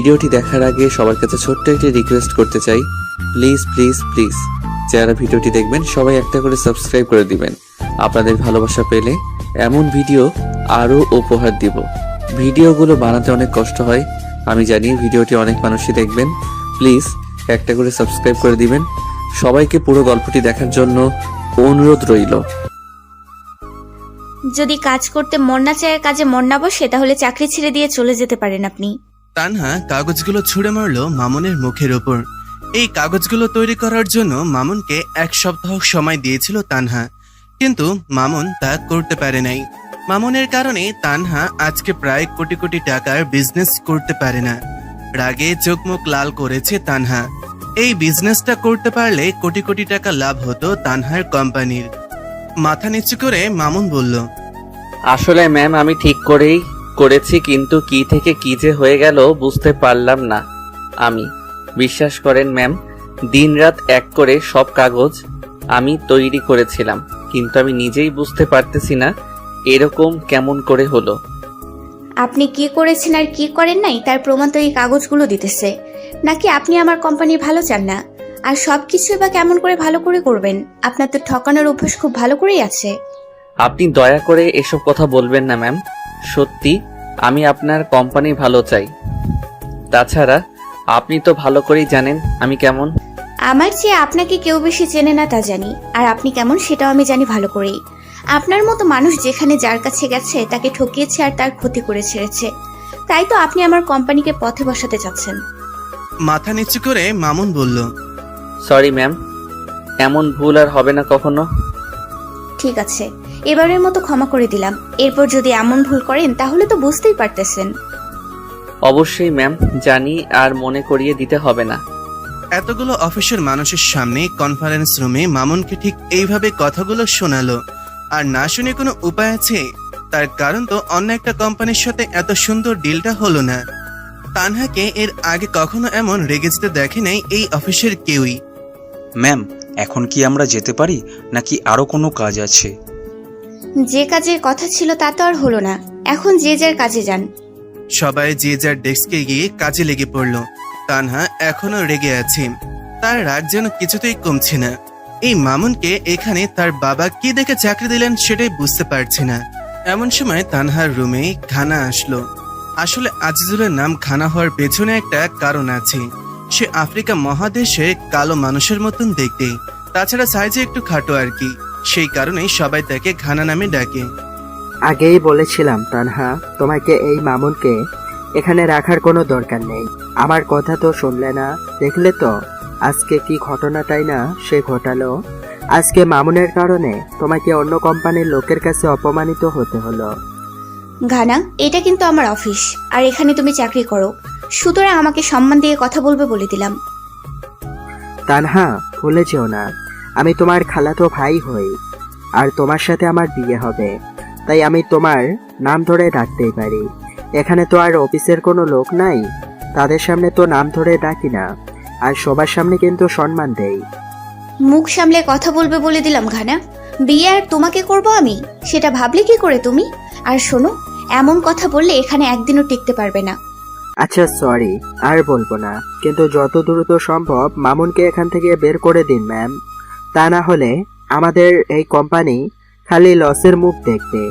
ভিডিওটি দেখার আগে সবার কাছে ছোট্ট একটি রিকোয়েস্ট করতে চাই, প্লিজ প্লিজ প্লিজ যারা ভিডিওটি দেখবেন সবাই একটা করে সাবস্ক্রাইব করে দিবেন। আপনাদের ভালোবাসা পেলে এমন ভিডিও আরও উপহার দিব। ভিডিওগুলো বানাতে অনেক কষ্ট হয়, আমি জানি। ভিডিওটি অনেক মানুষই দেখবেন, প্লিজ একটা করে সাবস্ক্রাইব করে দিবেন। সবাইকে পুরো গল্পটি দেখার জন্য অনুরোধ রইল। যদি কাজ করতে মন না চায়, কাজে মন না বসে, তাহলে চাকরি ছেড়ে দিয়ে চলে যেতে পারেন আপনি। তানহা কাগজগুলো ছুঁড়ে মারল মামুনের মুখের ওপর। এই কাগজগুলো তৈরি করার জন্য মামুনকে 1 সপ্তাহ সময় দিয়েছিল তানহা, কিন্তু মামুন তা করতে পারে নাই। মামুনের কারণে তানহা আজকে প্রায় কোটি কোটি টাকার বিজনেস করতে পারে না। রাগে চোখ মুখ লাল করেছে তানহা। এই বিজনেসটা করতে পারলে কোটি কোটি টাকা লাভ হতো তানহার কোম্পানির। মাথা নিচু করে মামুন বলল, আসলে ম্যাম আমি ঠিক করেই করেছি, কিন্তু কি থেকে কি যে হয়ে গেল বুঝতে পারলাম না। আমি বিশ্বাস করেন ম্যাম, দিনরাত এক করে সব কাগজ আমি তৈরি করেছিলাম, কিন্তু আমি নিজেই বুঝতে পারতেছি না এরকম কেমন করে হলো। আপনি কি করেছেন আর কি করেন নাই তার প্রমাণ তো এই কাগজগুলো দিতেছে। নাকি আপনি আমার কোম্পানি ভালো চান না? আর সবকিছু বা কেমন করে ভালো করে করবেন? আপনার তো ঠকানোর অভ্যাস খুব ভালো করেই আছে। আপনি দয়া করে এসব কথা বলবেন না ম্যাম। সত্যি আমি আপনার কোম্পানি ভালো চাই। তাছাড়া আপনি তো ভালো করেই জানেন আমি কেমন। আমার চেয়ে আপনাকে কেউ বেশি চেনে না তা জানি, আর আপনি কেমন সেটাও আমি জানি ভালো করেই। আপনার মতো মানুষ যেখানে যার কাছে গেছে তাকে ঠকিয়েছে আর তার ক্ষতি করে ছেড়েছে, তাই তো আপনি আমার কোম্পানিকে পথে বসাতে চাচ্ছেন। মাথা নিচু করে মামুন বলল, সরি ম্যাম, এমন ভুল আর হবে না কখনো। ঠিক আছে, এবারের মতো ক্ষমা করে দিলাম। এরপর যদি এমন ভুল করেন তাহলে তো বুঝতেই পারতেছেন। অবশ্যই ম্যাম, জানি, আর মনে করিয়ে দিতে হবে না। এতগুলো অফিসের মানুষের সামনে কনফারেন্স রুমে মামুনকে ঠিক এইভাবে কথাগুলো শোনালো। আর না শুনে কোনো উপায় আছে? তার কারণ তো অন্য একটা কোম্পানির সাথে এত সুন্দর ডিলটা হলো না। তানহাকে এর আগে কখনো এমন রেগে যেতে দেখে নাই এই অফিসের কেউই। ম্যাম, এখন কি আমরা যেতে পারি নাকি আরো কোনো কাজ আছে? যে কাজের কথা ছিল তা তো আর হলো না, এখন যে যার কাজে যান। সবাই যে যার ডেস্কে গিয়ে কাজে লেগে পড়লো। তানহা এখনো রেগে আছে, তার রাগ যেন কিছুতেই কমছে না। এই মামুনকে এখানে তার বাবা কি দেখে চাকরি দিলেন সেটাই বুঝতে পারছে না। এমন সময় তানহার রুমে খানা আসলো। আসলে আজিজুলের নাম খানা হওয়ার পেছনে একটা কারণ আছে। সে আফ্রিকা মহাদেশে কালো মানুষের মতন দেখতে, তাছাড়া সাইজে একটু খাটো আর কি। সেই কারণেই সবাই তাকে খানা নামে ডাকে। আগেই বলেছিলাম তানহা, তোমাকে এই মামুনকে এখানে রাখার কোনো দরকার নেই। আমার কথা তো শুনলে না। দেখলে তো আজকে কি ঘটনাটাই না সে ঘটালো। আজকে মামুনের কারণে তোমাকে অন্য কোম্পানির লোকের কাছে অপমানিত হতে হলো। ঘানা, এটা কিন্তু আমার অফিস, আর এখানে তুমি চাকরি করো, সুতরাং আমাকে সম্মান দিয়ে কথা বলবে বলে দিলাম। তানহা, ভুলে যেও না, আমি তোমার খালাতো ভাই হই, আর তোমার সাথে আমার বিয়ে হবে, তাই আমি তোমার নাম ধরে ডাকতেই পারি। এখানে তো আর অফিসের কোনো লোক নাই, তাদের সামনে তো নাম ধরে ডাকি না, আর সবার সামনে কিন্তু সম্মান দেই। মুখ সামলে কথা বলবে বলে দিলাম ঘানা। বিয়ে আর তোমাকে করব আমি, সেটা ভাবলে কি করে তুমি? আর শোনো, এমন কথা বললে এখানে একদিনও টিকতে পারবে না। আচ্ছা সরি, আর বলবো না, কিন্তু যত দ্রুত সম্ভব মামুনকে এখান থেকে বের করে দিন ম্যাম। তা না হলে আমাদের এই কোম্পানি খালি লসের মুখ দেখবে।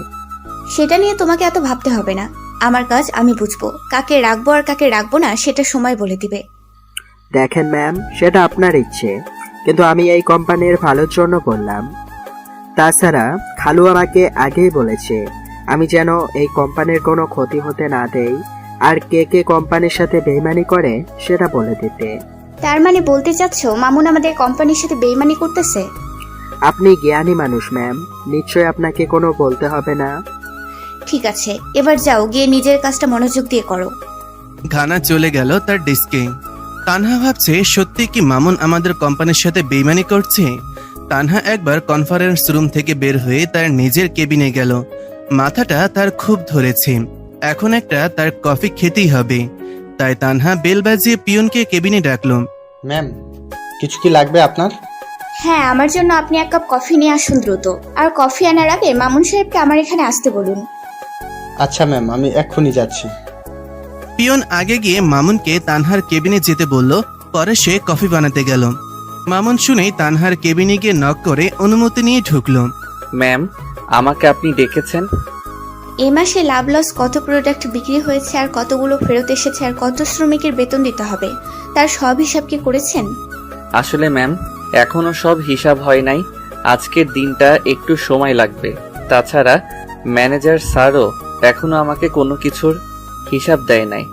সেটা নিয়ে তোমাকে এত ভাবতে হবে না, আমার কাজ আমি বুঝবো। কাকে রাখবো আর কাকে রাখবো না সেটা সময় বলে দিবে। দেখেন ম্যাম, সেটা আপনার ইচ্ছে, কিন্তু আমি এই কোম্পানির ভালোর জন্য বললাম। তাছাড়া খালু আমাকে আগেই বলেছে আমি যেন এই কোম্পানির কোনো ক্ষতি হতে না দেই, আর কে কে কোম্পানির সাথে বেইমানি করে সেটা বলে দিতে। তার মানে বলতে চাচ্ছ মামুন আমাদের কোম্পানির সাথে বেইমানি করতেছে? আপনি জ্ঞানী মানুষ ম্যাম, নিশ্চয় আপনাকে কোনো বলতে হবে না। ঠিক আছে, এবার যাও, গিয়ে নিজের কাজটা মনোযোগ দিয়ে করো। ঘানা চলে গেল তার ডেস্কে। তানহা ভাবছে সত্যি কি মামুন আমাদের কোম্পানির সাথে বেইমানি করছে। তানহা একবার কনফারেন্স রুম থেকে বের হয়ে তার নিজের কেবিনে গেল। মাথাটা তার খুব ধরেছে, এখন একটা তার কফি খেতেই হবে। তাই তানহা বেল বাজিয়ে পিয়নকে কেবিনে ডাকলো। ম্যাম, কিছু কি লাগবে আপনার? হ্যাঁ, আমার জন্য আপনি 1 কাপ কফি নিয়ে আসুন দ্রুত। আর কফি আনার আগে মামুন সাহেবকে আমার এখানে আসতে বলুন। আচ্ছা ম্যাম, আমি এক্ষুনি যাচ্ছি। পিয়ন আগে গিয়ে মামুনকে তানহার কেবিনে যেতে বলল। পরে সে কফি বানাতে গেল। মামুন শুনেই তানহার কেবিনে গিয়ে নক করে অনুমতি নিয়ে ঢুকলো। ম্যাম, আমাকে আপনি ডেকেছেন? এ মাসে লাভ লস কত প্রোডাক্ট বিক্রি হয়েছে আর কতগুলো ফেরত এসেছে আর কত শ্রমিকের বেতন দিতে হবে তার সব হিসাব কি করেছেন? আসলে ম্যাম, এখনো সব হিসাব হয় নাই। আজকের দিনটা একটু সময় লাগবে। তাছাড়া ম্যানেজার স্যারও এখনো আমাকে কোনো কিছুর হিসাব দেয় নাই।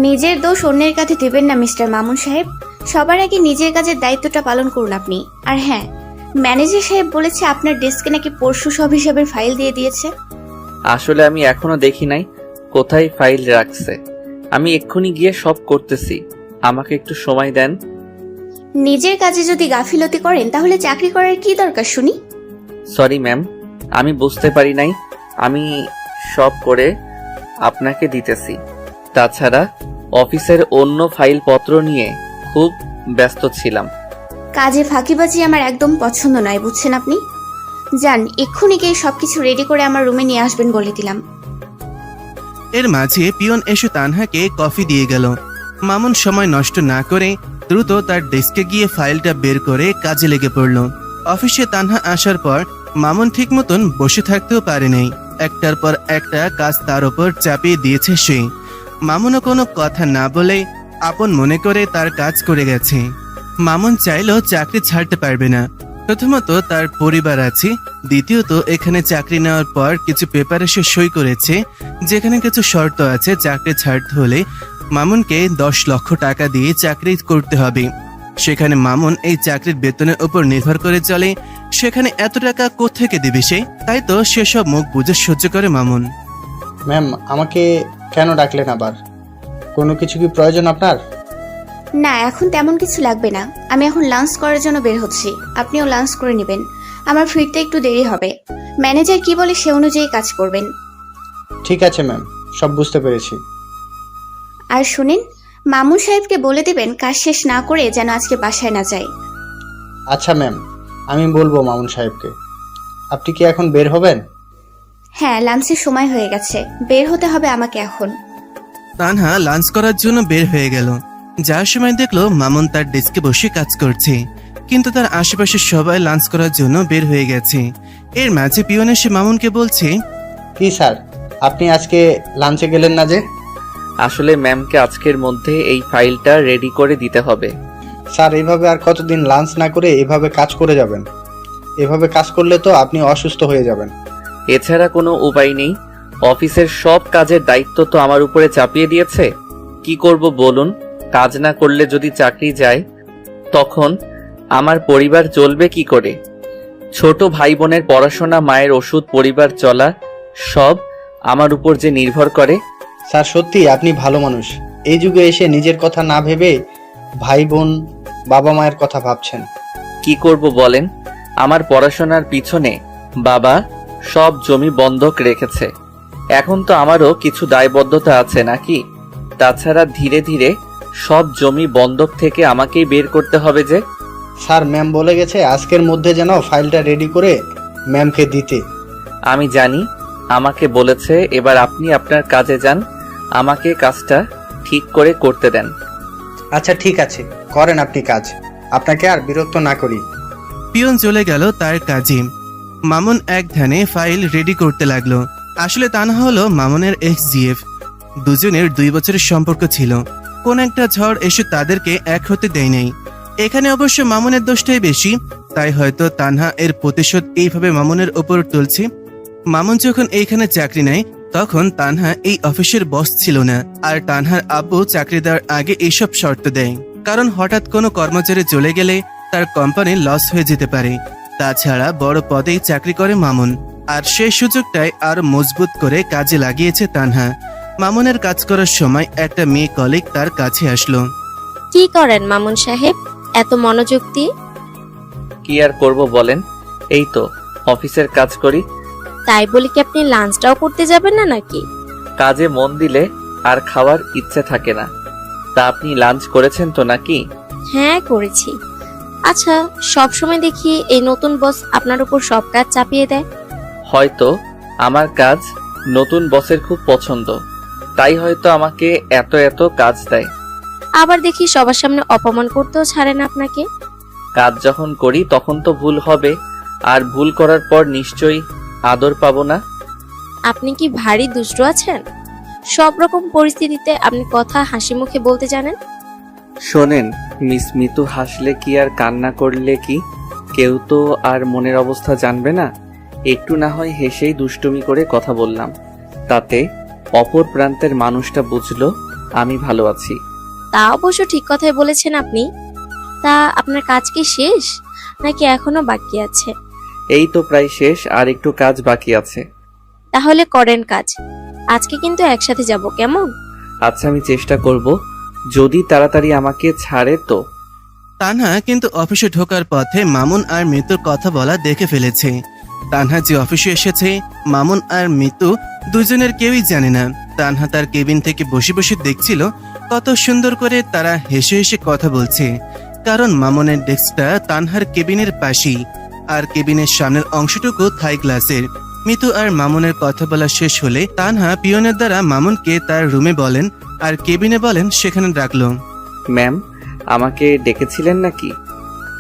নিজের দোষ অন্যের কাছে দেবেন না মিস্টার মামুন সাহেব। সবার আগে নিজের কাজের দায়িত্বটা পালন করুন আপনি। আর হ্যাঁ, ম্যানেজার সাহেব বলেছে আপনার ডেস্কে নাকি পরশু সব হিসাবের ফাইল দিয়ে দিয়েছে। আসলে আমি এখনো দেখি নাই কোথায় ফাইল রাখছে। আমি এক্ষুনি গিয়ে সব করতেছি। আমাকে একটু সময় দেন। নিজের কাজে যদি গাফিলতি করেন তাহলে চাকরি করার কি দরকার শুনি? সরি ম্যাম, আমি বুঝতে পারি নাই। আমি সব করে আপনাকে দিতেছি। তাছাড়া অফিসের অন্য ফাইলপত্র নিয়ে খুব ব্যস্ত ছিলাম। কাজে ফাঁকিবাজি আমার একদম পছন্দ নয়, বুঝছেন আপনি? যান, এক্ষুনি গিয়ে সবকিছু রেডি করে আমার রুমে নিয়ে আসবেন বলে দিলাম। এর মাঝে পিয়ন এসে তানহাকে কফি দিয়ে গেল। মামুন সময় নষ্ট না করে দ্রুত তার ডেস্কে গিয়ে ফাইলটা বের করে কাজে লেগে পড়ল। অফিসে তানহা আসার পর মামুন ঠিক মতন বসে থাকতেও পারে নাই। একটার পর একটা কাজ তার ওপর চাপিয়ে দিয়েছে সে। মামুনও কোনো কথা না বলে আপন মনে করে তার কাজ করে গেছে। মামুন চাইলেও চাকরি ছাড়তে পারবে না। প্রথমত তার পরিবার আছে, দ্বিতীয়ত এখানে চাকরি নেওয়ার পর কিছু পেপারে সে সই করেছে যেখানে কিছু শর্ত আছে। চাকরি ছাড়তে হলে মামুনকে 10 লক্ষ টাকা দিয়ে চাকরি করতে হবে। সেখানে মামুন এই চাকরির বেতনের উপর নির্ভর করে চলে। সেখানে এত টাকা কোত্থেকে দেবে সে? তাই তো সেসব মুখ বুঝে সহ্য করে মামুন। ম্যাম, আমাকে কেন ডাকলেন আবার? কোনো কিছু কি প্রয়োজন আপনার? না, এখন তেমন কিছু লাগবে না। আমি এখন লাঞ্চ করার জন্য বের হচ্ছি। আপনিও লাঞ্চ করে নেবেন। আমার ফিরতে একটু দেরি হবে। ম্যানেজার কি বলে সে অনুযায়ী কাজ করবেন। ঠিক আছে ম্যাম, সব বুঝতে পেরেছি। আর শুনেন, মামুন সাহেবকে বলে দেবেন কাজ শেষ না করে যেন আজকে বাসায় না যায়। আচ্ছা ম্যাম, আমি বলবো মামুন সাহেবকে। আপনি কি এখন বের হবেন? হ্যাঁ, লাঞ্চের সময় হয়ে গেছে, বের হতে হবে আমাকে এখন। তানহা লাঞ্চ করার জন্য বের হয়ে গেল। যার সময় দেখলো মামুন তার ডেস্কে বসে কাজ করছে, কিন্তু তার আশেপাশে সবাই লাঞ্চ করার জন্য বের হয়ে গেছে। এর মাঝে পিয়ন এসে মামুনকে বলছে, কি স্যার, আপনি আজকে লাঞ্চে গেলেন না যে? আসলে ম্যামকে আজকের মধ্যে এই ফাইলটা রেডি করে দিতে হবে। স্যার, এইভাবে আর কতদিন লাঞ্চ না করে এভাবে কাজ করে যাবেন? এভাবে কাজ করলে তো আপনি অসুস্থ হয়ে যাবেন। এছাড়া কোনো উপায় নেই। অফিসের সব কাজের দায়িত্ব তো আমার উপরে চাপিয়ে দিয়েছে। কি করব বলুন? কাজ না করলে যদি চাকরি যায় তখন আমার পরিবার চলবে কি করে? ছোট ভাই বোনের পড়াশোনা, মায়ের ওষুধ, পরিবার চলা সব আমার উপর যে নির্ভর করে। স্যার, সত্যি আপনি ভালো মানুষ। এই যুগে এসে নিজের কথা না ভেবে ভাই বোন, বাবা মায়ের কথা ভাবছেন। কি করব বলেন? আমার পড়াশোনার পিছনে বাবা সব জমি বন্ধক রেখেছে। এখন তো আমারও কিছু দায়বদ্ধতা আছে নাকি? তাছাড়া ধীরে ধীরে সব জমি বন্ধক থেকে আমাকেই বের করতে হবে যে। স্যার, ম্যাম বলে গেছে আজকের মধ্যে যেন ফাইলটা রেডি করে ম্যামকে দিতে। আমি জানি, আমাকে বলেছে। এবার আপনি আপনার কাজে যান, আমাকে কাজটা ঠিক করে করতে দেন। আচ্ছা ঠিক আছে, করেন আপনি কাজ। আপনাকে আর বিরক্ত না করি। পিয়ন চলে গেল তার কাজে। মামুন এক ধ্যানে ফাইল রেডি করতে লাগলো। আসলে তানহা হলো মামুনের এক্স-জিএফ। দুজনের 2 বছরের সম্পর্ক ছিল। কোন একটা ঝড় এসে তাদেরকে এক হতে দেয় নাই। এখানে অবশ্য মামুনের দোষটাই বেশি, তাই হয়তো তানহা এর প্রতিশোধ এইভাবে মামুনের ওপর তুলছে। মামুন যখন এইখানে চাকরি নেয় তখন তানহা এই অফিসের বস ছিল না, আর তানহার আব্বু চাকরি দেওয়ার আগে এইসব শর্ত দেয়, কারণ হঠাৎ কোনো কর্মচারী চলে গেলে তার কোম্পানি লস হয়ে যেতে পারে। তাছাড়া বড় পদেই চাকরি করে মামুন, আর সেই সুযোগটাই আরো মজবুত করে কাজে লাগিয়েছে তানহা। মামুনের কাজ করার সময় একটা মেয়ে কলিগ তার কাছে আসলো। কি করেন মামুন সাহেব এত মনোযোগ দিয়ে? কি আর করব বলেন, এই তো অফিসের কাজ করি। তাই বলে কি আপনি লাঞ্চটাও করতে যাবেন না নাকি? কাজে মন দিলে আর খাওয়ার ইচ্ছে থাকে না। তা আপনি লাঞ্চ করেছেন তো নাকি? হ্যাঁ করেছি। আচ্ছা, সব সময় দেখি এই নতুন বস আপনার উপর সব কাজ চাপিয়ে দেয়। হয়তো আমার কাজ নতুন বসের খুব পছন্দ, তাই হয়তো আমাকে এত এত কাজ দেয়। আবার দেখি সবার সামনে অপমান করতেও ছাড়ে না আপনাকে। কাজ যখন করি তখন তো ভুল হবে, আর ভুল করার পর নিশ্চয়ই আদর পাবো না। আপনি কি ভারী দুষ্ট আছেন? সব রকম পরিস্থিতিতে আপনি কথা হাসি মুখে বলতে জানেন। শোনেন মিস মিতু, হাসলে কি আর কান্না করলে কি কেউ তো আর মনের অবস্থা জানবে না। একটু না হয় হেসেই দুষ্টুমি করে কথা বললাম, তাতে অপর প্রান্তের মানুষটা বুঝলো আমি ভালো আছি। তা অবশ্য ঠিক কথাই বলেছেন আপনি। তা আপনার কাজ কি শেষ নাকি এখনো বাকি আছে? এই তো প্রায় শেষ, আর একটু কাজ বাকি আছে। তাহলে করেন কাজ। আজকে কিন্তু একসাথে যাব, কেমন? আচ্ছা, আমি চেষ্টা করব, যদি তাড়াতাড়ি আমাকে ছাড়ে তো। তানহা কিন্তু অফিসে ঢোকার পথে মামুন আর মিতুর কথা বলা দেখে ফেলেছে। তানহা যে অফিসে এসেছে, মামুন আর মিতু দুজনের কেউই জানে না। তানহা তার কেবিন থেকে বসে বসে দেখছিল কত সুন্দর করে তারা হেসে হেসে কথা বলছে, কারণ মামুনের ডেস্কটা তানহার কেবিনের পাশেই, আর কেবিনের সামনের অংশটুকু থাই গ্লাসের। মিতু আর মামুনের কথা বলা শেষ হলে তানহা পিয়নের দ্বারা মামুনকে তার রুমে বলেন আর কেবিনে বলেন সেখানে রাখলো। ম্যাম, আমাকে ডেকেছিলেন নাকি?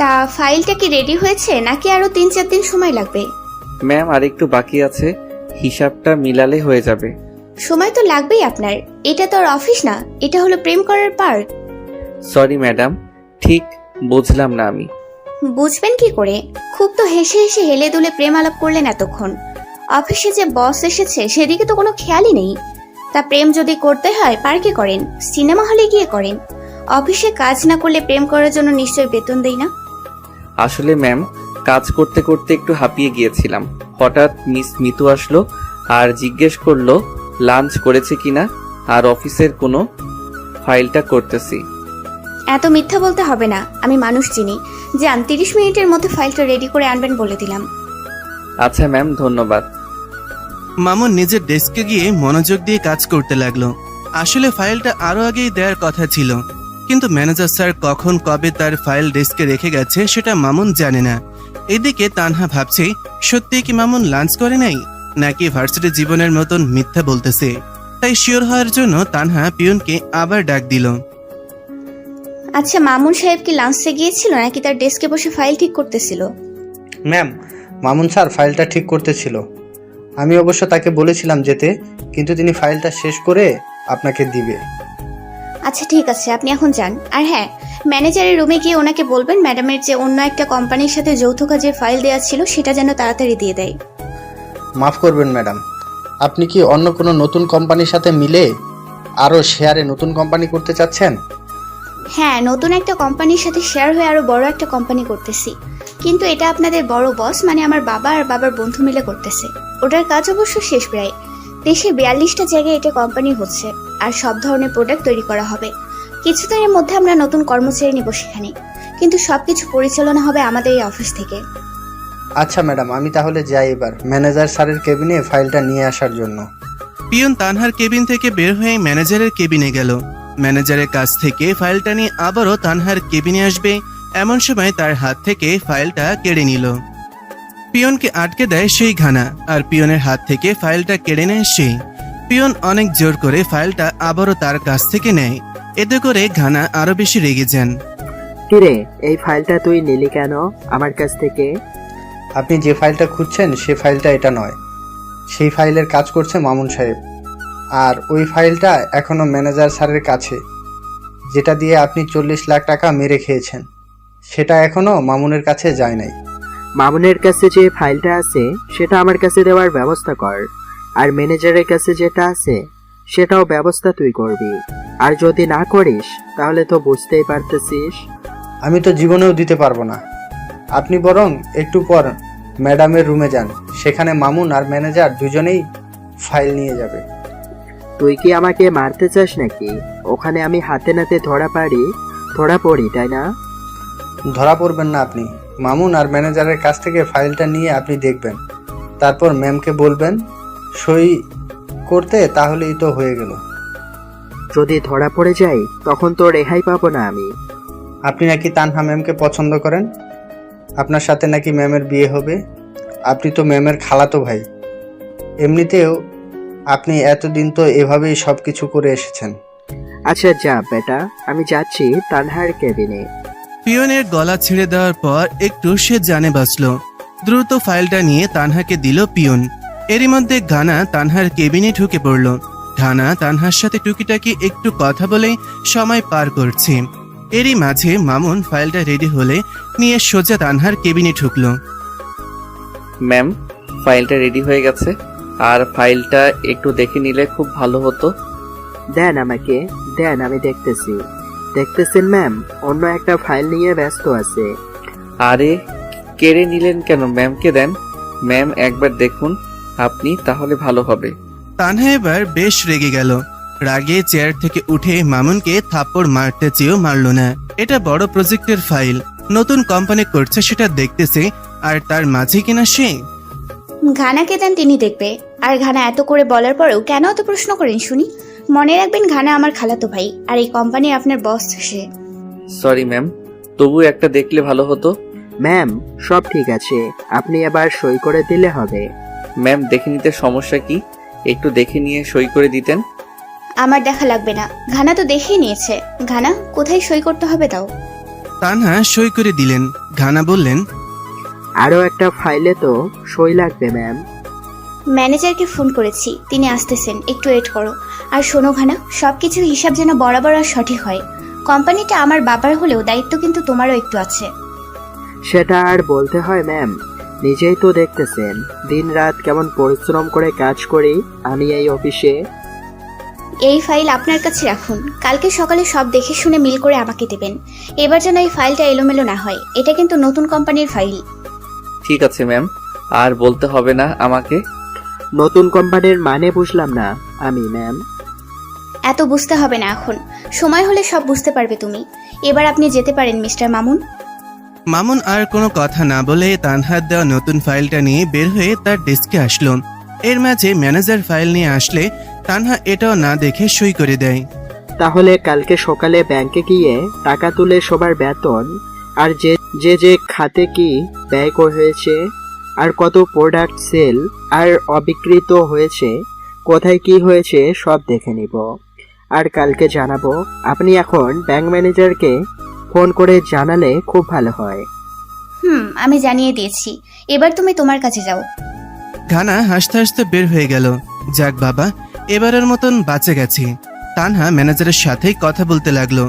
তা ফাইলটা কি রেডি হয়েছে নাকি আরো 3-4 দিন সময় লাগবে? ম্যাম, আর একটু বাকি আছে, হিসাবটা মিলালে হয়ে যাবে। সময় তো লাগবেই আপনার, এটা তো আর অফিস না, এটা হলো প্রেম করার পার্ক। সরি ম্যাডাম, ঠিক বুঝলাম না আমি। বুঝবেন কি করে? খুব তো হেসে হেসে হেলে দুলে প্রেম আলাপ করলেন এতক্ষণ। অফিসে যে বস এসেছে সেদিকে তো কোনো খেয়ালই নেই। তা প্রেম যদি করতে হয় পার্কে করেন, সিনেমা হলে গিয়ে করেন। অফিসে কাজ না করলে প্রেম করার জন্য নিশ্চয়ই বেতন দেই না। আসলে ম্যাম, কাজ করতে করতে একটু হাঁপিয়ে গিয়েছিলাম। হঠাৎ মিস মিতু আসলো আর জিজ্ঞেস করলো লাঞ্চ করেছে কিনা, আর অফিসের কোনো ফাইলটা করতেছি। এত মিথ্যা বলতে হবে না, আমি মানুষ চিনি। যান, 30 মিনিটের মধ্যে ফাইলটা রেডি করে আনবেন বলে দিলাম। আচ্ছা ম্যাম, ধন্যবাদ। মামুন নিজের ডেস্কে গিয়ে মনোযোগ দিয়ে কাজ করতে লাগলো। আসলে ফাইলটা আরো আগেই দেওয়ার কথা ছিল, কিন্তু ম্যানেজার স্যার কখন কবে তার ফাইল ডেস্কে রেখে গেছে সেটা মামুন জানে না। এদিকে তানহা ভাবছে সত্যি কি মামুন লাঞ্চ করে নাই, নাকি ভার্সিটি জীবনের মতন মিথ্যা বলতেছে। তাই শিওর হওয়ার জন্য তানহা পিয়নকে আবার ডাক দিল। আচ্ছা, মামুন সাহেব কি লাঞ্চে গিয়েছিল নাকি তার ডেস্কে বসে ফাইল ঠিক করতেছিল? ম্যাম, মামুন স্যার ফাইলটা ঠিক করতেছিল। আমি অবশ্য তাকে বলেছিলাম যেতে, কিন্তু তিনি ফাইলটা শেষ করে আপনাকে দিবে। আচ্ছা ঠিক আছে, আপনি এখন যান। আর হ্যাঁ, ম্যানেজারের রুমে গিয়ে ওনাকে বলবেন ম্যাডামের যে অন্য একটা কোম্পানির সাথে যৌথ কাজের ফাইল দেওয়া ছিল সেটা যেন তাড়াতাড়ি দিয়ে দেয়। মাফ করবেন ম্যাডাম, আপনি কি অন্য কোনো নতুন কোম্পানির সাথে মিলে আরও শেয়ারে নতুন কোম্পানি করতে চাচ্ছেন? হ্যাঁ, নতুন একটা কোম্পানির সাথে শেয়ার হয়ে আরো বড় একটা কোম্পানি করতেছি, কিন্তু এটা আপনাদের বড় বস মানে আমার বাবা আর বাবার বন্ধু মিলে করতেছে। ওটার কাজ অবশ্য শেষ প্রায়। দেশে 42টা জায়গায় এটা কোম্পানি হচ্ছে, আর সব ধরনের প্রোডাক্ট তৈরি করা হবে। কিছুদিনের মধ্যে আমরা নতুন কর্মচারী নিব সেখানে, কিন্তু সবকিছু পরিচালনা হবে আমাদের এই অফিস থেকে। আচ্ছা ম্যাডাম, আমি তাহলে যাই এবার ম্যানেজার স্যারের কেবিনে ফাইলটা নিয়ে আসার জন্য। পিয়ন তানহার কেবিন থেকে বের হয়ে ম্যানেজারের কেবিনে গেল। ম্যানেজারের কাছ থেকে ফাইলটা নিয়ে আবারও তানহার কেবিনে আসবে, এমন সময় তার হাত থেকে ফাইলটা কেড়ে নিল। পিয়নকে আটকে দেয় সেই ঘানা, আর পিয়নের হাত থেকে ফাইলটা কেড়ে নেয় সে। পিয়ন অনেক জোর করে ফাইলটা আবারও তার কাছ থেকে নেয়। এতে করে ঘানা আরো বেশি রেগে যান। কিরে, এই ফাইলটা তুই নিলি কেন আমার কাছ থেকে? আপনি যে ফাইলটা খুঁজছেন সে ফাইলটা এটা নয়। সেই ফাইলের কাজ করছে মামুন সাহেব, আর ওই ফাইলটা এখনো ম্যানেজার স্যারের কাছে, যেটা দিয়ে আপনি 40 লাখ টাকা মেরে খেয়েছেন, সেটা এখনো মামুনের কাছে যায় নাই। মামুনের কাছে যে ফাইলটা আছে সেটা আমার কাছে দেওয়ার ব্যবস্থা কর, আর ম্যানেজারের কাছে যেটা আছে সেটাও ব্যবস্থা তুই করবি। আর যদি না করিস তাহলে তো বুঝতেই পারতেছিস। আমি তো জীবনেও দিতে পারবো না। আপনি বরং একটু পর ম্যাডামের রুমে যান, সেখানে মামুন আর ম্যানেজার দুজনেই ফাইল নিয়ে যাবে। তুই কি আমাকে মারতে চাস নাকি? ওখানে আমি হাতে নাতে ধরা পড়ি, তাই না? ধরা পড়বেন না আপনি। মামুন আর ম্যানেজারের কাছ থেকে ফাইলটা নিয়ে আপনি দেখবেন, তারপর ম্যামকে বলবেন সই করতে, তাহলেই তো হয়ে গেল। যদি ধরা পড়ে যাই তখন তো রেহাই পাবো না আমি। আপনি নাকি তানহা ম্যামকে পছন্দ করেন, আপনার সাথে নাকি ম্যামের বিয়ে হবে। আপনি তো ম্যামের খালাতো ভাই। এমনিতেও আপনি এতদিন তো এভাবেই সব কিছু করে এসেছেন। আচ্ছা যা বেটা, আমি যাচ্ছি তানহার কেবিনে। পিয়নের গলা ছেড়ে দেওয়ার পর একটু সে জানে বাঁচল। দ্রুত ফাইলটা নিয়ে তানহাকে দিল পিয়ন। এরই মধ্যে ঘানা তানহার কেবিনে ঢুকে পড়ল। ঘানা তানহার সাথে টুকিটাকি একটু কথা বলেই সময় পার করছে। এরই মাঝে মামুন ফাইলটা রেডি হলে নিয়ে সোজা তানহার কেবিনে ঢুকলো। ম্যাম, ফাইলটা রেডি হয়ে গেছে, আর ফাইলটা একটু দেখে নিলে খুব ভালো হতো। দেন আমাকে, দেন, আমি দেখতেছি। দেখতেছেন ম্যাম, অন্য একটা ফাইল নিয়ে ব্যস্ত আছে। আরে কেড়ে নিলেন কেন? ম্যামকে দেন। ম্যাম একবার দেখুন আপনি, তাহলে ভালো হবে। তানহা এবার বেশ রেগে গেল। রাগে চেয়ার থেকে উঠে মামুনকে থাপ্পড় মারতে চেয়েও মারল না। এটা বড় প্রজেক্টের ফাইল, নতুন কোম্পানি করছে সেটা দেখতেছে, আর তার মাঝে কিনা সে। ঘানাকে দেন, তিনি দেখবে। আর ঘানা এত করে বলার পরেও কেন এত প্রশ্ন করেন শুনি? মনে রাখবেন ঘানা আমার খালাতো ভাই, আর এই কোম্পানির আপনার বস সে। সরি ম্যাম, তবু একটা দেখলে ভালো হতো। ম্যাম সব ঠিক আছে, আপনি এবার সই করে দিলে হবে। ম্যাম দেখে নিতে সমস্যা কি? একটু দেখে নিয়ে সই করে দিতেন। আমার দেখা লাগবে না, ঘানা তো দেখেই নিয়েছে। ঘানা, কোথায় সই করতে হবে তাও? তানহা সই করে দিলেন। ঘানা বললেন, আরও একটা ফাইলে তো সই লাগবে ম্যাম। ম্যানেজারকে ফোন করেছি, তিনি আসতেছেন, একটু ওয়েট করো। আর শোনো ঘানা, সবকিছু হিসাব যেন বরাবর আর সঠিক হয়। কোম্পানিটা আমার বাবার হলেও দায়িত্ব কিন্তু তোমারও একটু আছে। সেটা আর বলতে হয় ম্যাম, নিজেই তো দেখতেছেন দিনরাত কেমন পরিশ্রম করে কাজ করি আমি এই অফিসে। এই ফাইল আপনার কাছে রাখুন, কালকে সকালে সব দেখে শুনে মিল করে আমাকে দেবেন। এবার যেন এই ফাইলটা এলোমেলো না হয়, এটা কিন্তু নতুন কোম্পানির ফাইল। ঠিক আছে ম্যাম, আর বলতে হবে না আমাকে। নতুন কোম্পানির মানে বুঝলাম না আমি ম্যাম। এত বুঝতে হবে না এখন, সময় হলে সব বুঝতে পারবে তুমি। এবার আপনি যেতে পারেন মিস্টার মামুন। মামুন আর কোনো কথা না বলে তানহার দেওয়া নতুন ফাইলটা নিয়ে বের হয়ে তার ডেস্কে আসলো। এর মাঝে ম্যানেজার ফাইল নিয়ে আসলে তানহা এটাও না দেখে সই করে দেয়। তাহলে কালকে সকালে ব্যাংকে গিয়ে টাকা তুলে সবার বেতন আর যে যে যে খাতে কি ব্যয় হয়েছে, আর কত প্রোডাক্ট সেল আর অবিকৃত হয়েছে, কোথায় কি হয়েছে সব দেখে নিব, আর কালকে জানাবো। আপনি এখন ব্যাংক ম্যানেজারকে ফোন করে জানালে খুব ভালো হয়। আমি জানিয়ে দিয়েছি, এবার তুমি তোমার কাছে যাও। ঘানা হাসতে হাসতে বের হয়ে গেল। যাক বাবা, এবারের মতন বাঁচে গেছি। তানহা ম্যানেজারের সাথেই কথা বলতে লাগলো।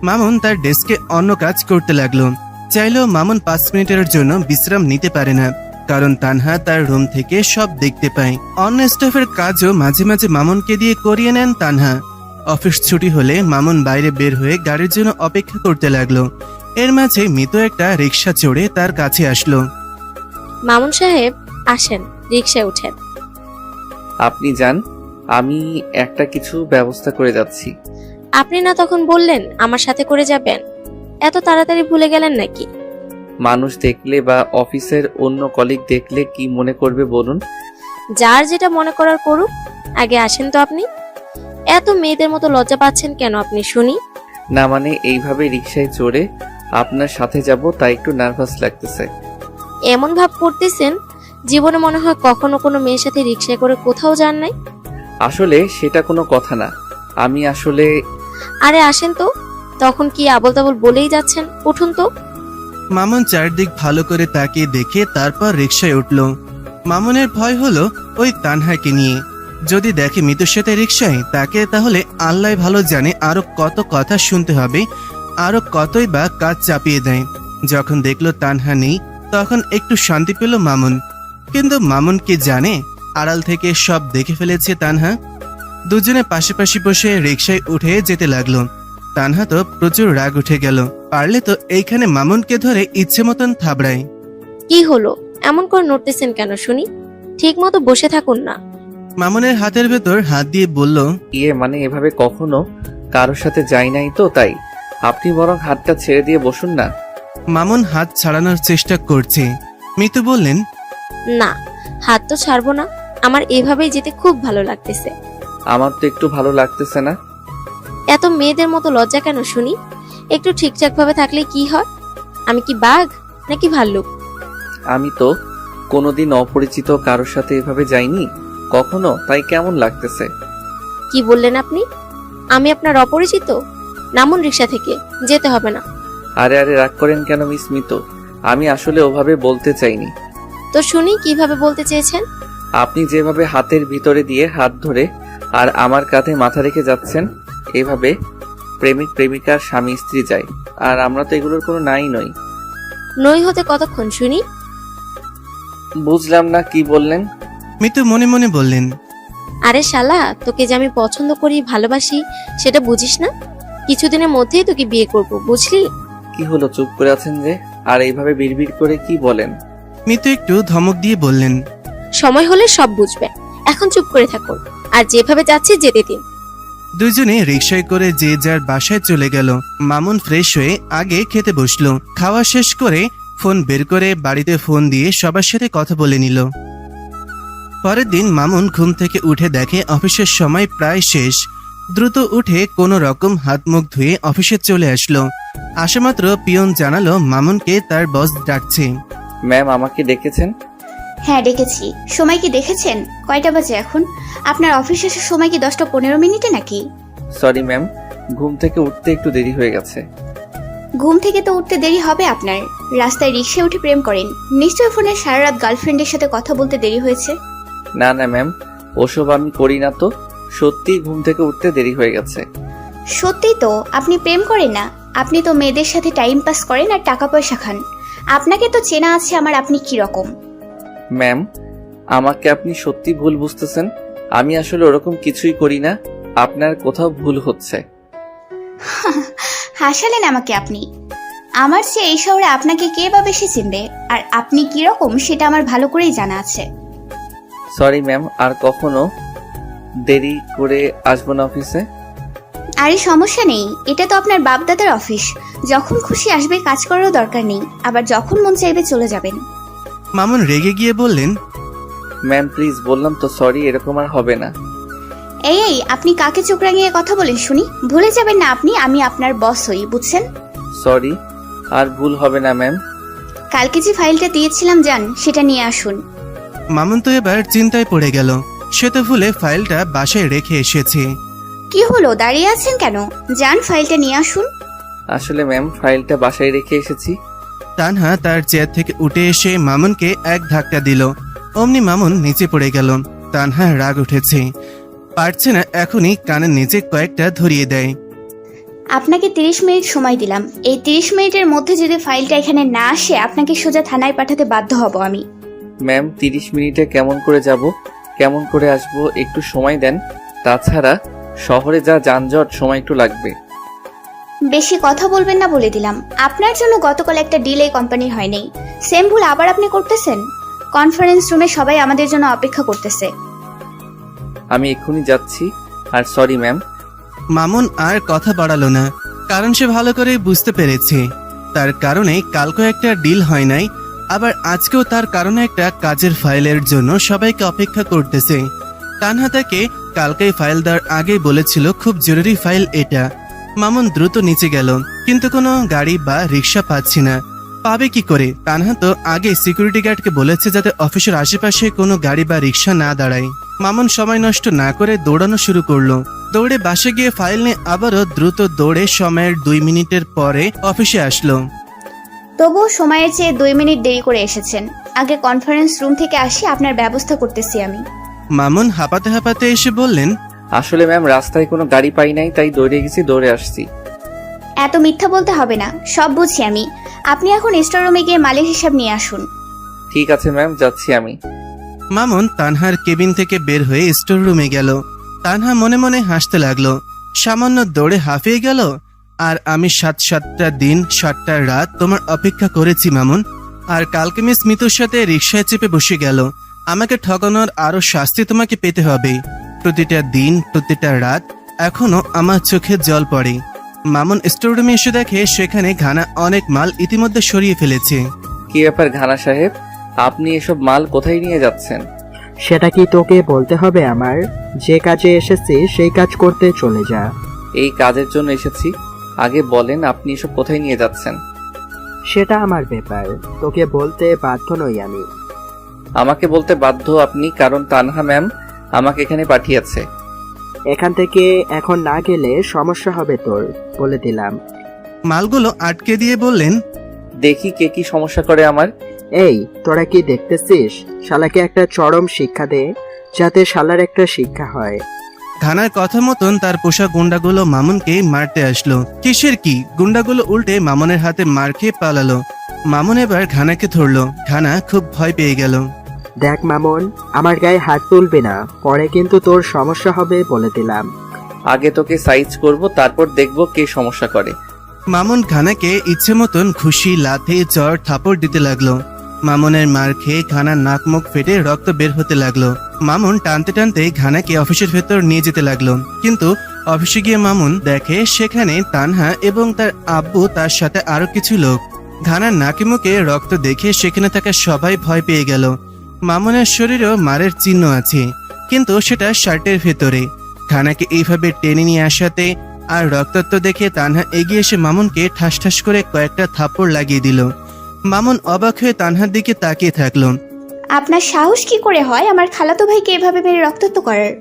মামুন তার ডেস্কে অন্য কাজ করতে লাগলো। চাইলেও মামুন 5 মিনিটের জন্য বিশ্রাম নিতে পারে না, কারণ তানহা তার রুম থেকে সব দেখতে পায়। অন্য স্টাফের কাজও মাঝে মাঝে মামুনকে দিয়ে করিয়ে নেন তানহা। অফিস ছুটি হলে মামুন বাইরে বের হয়ে গাড়ির জন্য অপেক্ষা করতে লাগলো। এর মাঝে মৃত একটা রিক্সা চড়ে তার কাছে আসলো। মামুন সাহেব আসেন, রিকশায় উঠেন। আপনি যান, আমি একটা কিছু ব্যবস্থা করে যাচ্ছি। আপনি না তখন বললেন আমার সাথে করে যাবেন? এত তাড়াতাড়ি ভুলে গেলেন নাকি? মানুষ দেখলে বা অফিসের অন্য কলিগ দেখলে কি মনে করবে বলুন? যার যেটা মনে করার করুক, আগে আসেন তো আপনি। এত মেয়েদের মতো লজ্জা পাচ্ছেন কেন আপনি শুনি? না মানে এইভাবে রিকশায় চড়ে আপনার সাথে যাব, তাই একটু নার্ভাস লাগতেছে। এমন ভাব করতেছেন জীবনে মনে হয় কখনো কোনো মেয়ের সাথে রিকশায় করে কোথাও যান নাই। আসলে সেটা কোনো কথা না, আমি আসলে আরে আসেন তো, তখন কি আবল তাবল বলেই যাচ্ছেন, উঠুন তো। মামুন চারদিক ভালো করে তাকিয়ে দেখে তারপর রিকশায় উঠল। মামুনের ভয় হলো ওই তানহাকে নিয়ে। যদি দেখে মৃত্যুর সাথে রিকশায় তাকে, তাহলে আল্লাহ ভালো জানে আরো কত কথা শুনতে হবে, আরো কতই বা কাজ চাপিয়ে দেয়। যখন দেখলো তানহা নেই, তখন একটু শান্তি পেল মামুন। কিন্তু মামুন কি জানে আড়াল থেকে সব দেখে ফেলেছে তানহা। দুজনে পাশাপাশি বসে রিকশায় উঠে যেতে লাগলো। তানহা তো প্রচুর রাগ উঠে গেল, পারলে তো এইখানে মামুনকে ধরে ইচ্ছে মতন থাবড়ায়। কি হলো, এমন করে নড়তেছেন কেন শুনি? ঠিক মতো বসে থাকুন না। মামুনের হাতের ভেতর হাত দিয়ে বলল, মানে এভাবে কখনো কারোর সাথে যাই নাই তো, তাই আপনি বরং হাতটা ছেড়ে দিয়ে বসুন না। মামুন হাত ছাড়ানোর চেষ্টা করছে। মিতু বললেন, না, হাত তো ছাড়বো না, আমার এভাবেই যেতে খুব ভালো লাগতেছে। আমার তো একটু ভালো লাগতেছে না। এত মেয়েদের মতো লজ্জা কেন শুনি? একটু ঠিকঠাক ভাবে থাকলে কি হয়? আমি কি বাঘ নাকি ভাল্লুক? আমি তো কোনোদিন অপরিচিত কারোর সাথে এভাবে যাইনি। কখনো, তাই কেমন লাগতেছে? কি বললেন আপনি? আমি আপনার অপরিচিত? নামুন রিক্সা থেকে, যেতে হবে না। আরে আরে, রাগ করেন কেন মিস মিতু? আমি আসলে ওভাবে বলতে চাইনি। তো শুনি কিভাবে বলতে চেয়েছেন। আপনি যেভাবে হাতের ভিতরে দিয়ে হাত ধরে আর আমার কাঁধে মাথা রেখে যাচ্ছেন, এভাবে প্রেমিক প্রেমিকার স্বামী স্ত্রী যায়, আর আমরা তো এগুলোর কোনো নাই নই। নই হতে কতক্ষণ শুনি? বুঝলাম না, কি বললেন? মিতু মনে মনে বললেন, আরে শালা, তোকে যে আমি পছন্দ করি, ভালোবাসি, সেটা বুঝিস না? কিছুদিনের মধ্যেই তোকে বিয়ে করব, বুঝলি? কি হলো, চুপ করে আছেন যে? আর এইভাবে বিড়বিড় করে কি বলেন? মিতু একটু ধমক দিয়ে বললেন, সময় হলে সব বুঝবে, এখন চুপ করে থাকুন, আর যেভাবে যাচ্ছে যেতে দিন। দুজনে রিকশায় করে যে যার বাসায় চলে গেল। মামুন ফ্রেশ হয়ে আগে খেতে বসলো। খাওয়া শেষ করে ফোন বের করে বাড়িতে ফোন দিয়ে সবার সাথে কথা বলে নিল। পরের দিন মামুন ঘুম থেকে উঠে দেখে অফিসের সময় প্রায় শেষ। দ্রুত উঠে কোনো রকম হাত মুখ ধুয়ে অফিসে চলে আসলো। আসামাত্র পিয়ন জানালো মামুনকে তার বস ডাকছে। ম্যাম, আমাকে ডেকেছেন? হ্যাঁ ডেকেছি। সময় কি দেখেছেন? কয়টা বাজে এখন? আপনার অফিস শেষের সময় কি 10টা 15 মিনিটে নাকি? সরি ম্যাম, ঘুম থেকে উঠতে একটু দেরি হয়ে গেছে। ঘুম থেকে তো উঠতে দেরি হবে আপনার। রাস্তায় রিক্সায় উঠে প্রেম করেন, নিশ্চয়ই ফোনে সারা রাত গার্লফ্রেন্ডের সাথে কথা বলতে দেরি হয়েছে। না না ম্যাম, ওসব আমি করি না তো। সত্যি ঘুম থেকে উঠতে দেরি হয়ে গেছে। সত্যি তো, আপনি প্রেম করেন না, আপনি তো মেয়েদের সাথে টাইম পাস করেন আর টাকা পয়সা খান। আপনাকে তো চেনা আছে আমার, আপনি কি রকম। ম্যাম, আমাকে আপনি সত্যি ভুল বুঝতেছেন। আমি আসলে ওরকম কিছুই করি না। আপনার কোথাও ভুল হচ্ছে। হাসালেন আমাকে আপনি। আমার চেয়ে এই শহরে আপনাকে কে বা বেশি চিনবে, আর আপনি কি রকম সেটা আমার ভালো করেই জানা আছে। সরি ম্যাম, আর কখনো দেরি করে আসবো না অফিসে। আরে সমস্যা নেই, এটা তো আপনার বাপদাদার অফিস। যখন খুশি আসবে, কাজ করারও দরকার নেই, আবার যখন মন চাইবে চলে যাবেন। মামুন রেগে গিয়ে বললেন, ম্যাম প্লিজ, বললাম তো সরি, এরকম আর হবে না। এই আপনি কাকে চোখ রাঙিয়ে কথা বলেন শুনি? ভুলে যাবেন না আমি আপনার বস হই, বুঝছেন? সরি, আর ভুল হবে না ম্যাম। কালকে যে ফাইলটা দিয়েছিলাম যান, সেটা নিয়ে আসুন। মামুন তো এবার চিন্তায় পড়ে গেল। সে তো ভুলে ফাইলটা বাসায় রেখে এসেছে। কি হলো, দাঁড়িয়ে আছেন কেন? যান, ফাইলটা নিয়ে আসুন। আসলে ম্যাম, ফাইলটা বাসায় রেখে এসেছি। তানহা তার চেয়ার থেকে উঠে এসে মামুনকে এক ধাক্কা দিল। অমনি মামুন নিচে পড়ে গেল। তানহা রাগ উঠেছে, পারছে না এখনই কানের নিচে কয়েকটা ধরিয়ে দেয়। আপনাকে 30 মিনিট সময় দিলাম। এই 30 মিনিটের মধ্যে যদি ফাইলটা এখানে না আসে, আপনাকে সোজা থানায় পাঠাতে বাধ্য হব আমি। ম্যাম, 30 মিনিটে কেমন করে যাব, কেমন করে আসব, একটু সময় দেন। তাছাড়া শহরে যা যানজট, সময় একটু লাগবে। বেশি কথা বলবেন না বলে দিলাম। আপনার জন্য গতকাল একটা ডিল এই কোম্পানির হয়নি। সেম ভুল আবার আপনি করতেছেন। কনফারেন্স রুমে সবাই আমাদের জন্য অপেক্ষা করতেছে। আমি এক্ষুনি যাচ্ছি। আর সরি ম্যাম। মামুন আর কথা বাড়ালো না, কারণ সে ভালো করে বুঝতে পেরেছে তার কারণে কালকে একটা ডিল হয় নাই, আবার আজকেও তার কারণে একটা কাজের ফাইলের জন্য সবাইকে অপেক্ষা করতেছে। তানহা তাকে কালকেই ফাইল দেওয়ার আগেই বলেছিল খুব জরুরি ফাইল এটা। মামুন দ্রুত নিচে গেল, কিন্তু কোনো গাড়ি বা রিক্সা পাচ্ছি না। পাবে কি করে? তানহা তো আগে সিকিউরিটি গার্ডকে বলেছে যাতে অফিসের আশেপাশে কোনো গাড়ি বা রিক্সা না দাঁড়ায়। মামুন সময় নষ্ট না করে দৌড়ানো শুরু করলো। দৌড়ে বাসে গিয়ে ফাইল নিয়ে আবারও দ্রুত দৌড়ে সময়ের 2 মিনিটের পরে অফিসে আসলো। তবুও সময়ের চেয়ে 2 মিনিট দেরি করে এসেছেন। আগে কনফারেন্স রুম থেকে আসি, আপনার ব্যবস্থা করতেছি আমি। মামুন হাঁপাতে হাঁপাতে এসে বললেন, আসলে ম্যাম, রাস্তায় কোনো গাড়ি পাই নাই, তাই দৌড়ে গেছি, দৌড়ে আসছি। এত মিথ্যা বলতে হবে না, সব বুঝি আমি। আপনি এখন স্টোর রুমে গিয়ে মালের হিসাব নিয়ে আসুন। ঠিক আছে ম্যাম, যাচ্ছি আমি। মামুন তানহার কেবিন থেকে বের হয়ে স্টোর রুমে গেল। তানহা মনে মনে হাসতে লাগলো। সামান্য দৌড়ে হাঁফিয়ে গেল। আর আমি 7টা দিন 7টা রাত তোমার অপেক্ষা করেছি মামুন। আর কালকে মিস মিতুর সাথে রিক্সায় চেপে বসে গেল। আমাকে ঠকানোর আরো শাস্তি তোমাকে পেতে হবে। প্রতিটা দিন, প্রতিটা রাত এখনো আমার চোখে জল পড়ে। মামুন স্টোর রুমে এসে দেখে সেখানে ঘানা অনেক মাল ইতিমধ্যে সরিয়ে ফেলেছে। কি ব্যাপার ঘানা সাহেব, আপনি এসব মাল কোথায় নিয়ে যাচ্ছেন? সেটা কি তোকে বলতে হবে আমার? যে কাজে এসেছি সেই কাজ করতে চলে যা। এই কাজের জন্য এসেছি, আগে বলেন আপনি এসব কোথায় নিয়ে যাচ্ছেন? সেটা আমার ব্যাপার, তোকে বলতে বাধ্য নই আমি। আমাকে বলতে বাধ্য আপনি, কারণ তানহা ম্যাম আমাকে এখানে পাঠিয়েছে। এখান থেকে এখন না গেলে সমস্যা হবে তোর, বলে দিলাম। মালগুলো আটকে দিয়ে বললেন, দেখি কে কি সমস্যা করে আমার। এই তোরা কি দেখতেছিস? শালাকে একটা চরম শিক্ষা দে, যাতে শালার একটা শিক্ষা হয়। ঘানার কথা মতন তার পোষা গুন্ডাগুলো মামুনকে মারতে আসলো। কিসের কি, গুন্ডাগুলো উল্টে মামুনের হাতে মার খেয়ে পালালো। মামুন এবার ঘানাকে ধরলো। ঘানা খুব ভয় পেয়ে গেল। দেখ মামুন, আমার গায়ে হাত তুলবি না, পরে কিন্তু তোর সমস্যা হবে, বলে দিলাম। আগে তোকে সাইজ করব, তারপর দেখব কে সমস্যা করে। মামুন ঘানাকে ইচ্ছে মতন ঘুষি, লাথি, চড়, থাপড় দিতে লাগলো। মামুনের মার খেয়ে ঘানার নাক মুখ ফেটে রক্ত বের হতে লাগলো। মামুন টানতে টানতে ঘানাকে অফিসের ভেতর নিয়ে যেতে লাগলো। কিন্তু অফিসে গিয়ে মামুন দেখে সেখানে তানহা এবং তার আব্বু, তার সাথে আরো কিছু লোক। ঘানার নাকে মুখে রক্ত দেখে সেখানে থাকা সবাই ভয় পেয়ে গেল। মামুনের শরীরেও মারের চিহ্ন আছে, কিন্তু সেটা শার্টের ভেতরে। ঘানাকে এইভাবে টেনে নিয়ে আসাতে আর রক্তাক্ত দেখে তানহা এগিয়ে এসে মামুনকে ঠাস ঠাস করে কয়েকটা থাপ্পড় লাগিয়ে দিল। মামুন অবাক হয়ে তানহার দিকে তাকিয়ে থাকলো। আপনার সাহস কি করে হয় আমার খালাতো ভাইকে এভাবে মেরে রক্তাক্ত করার?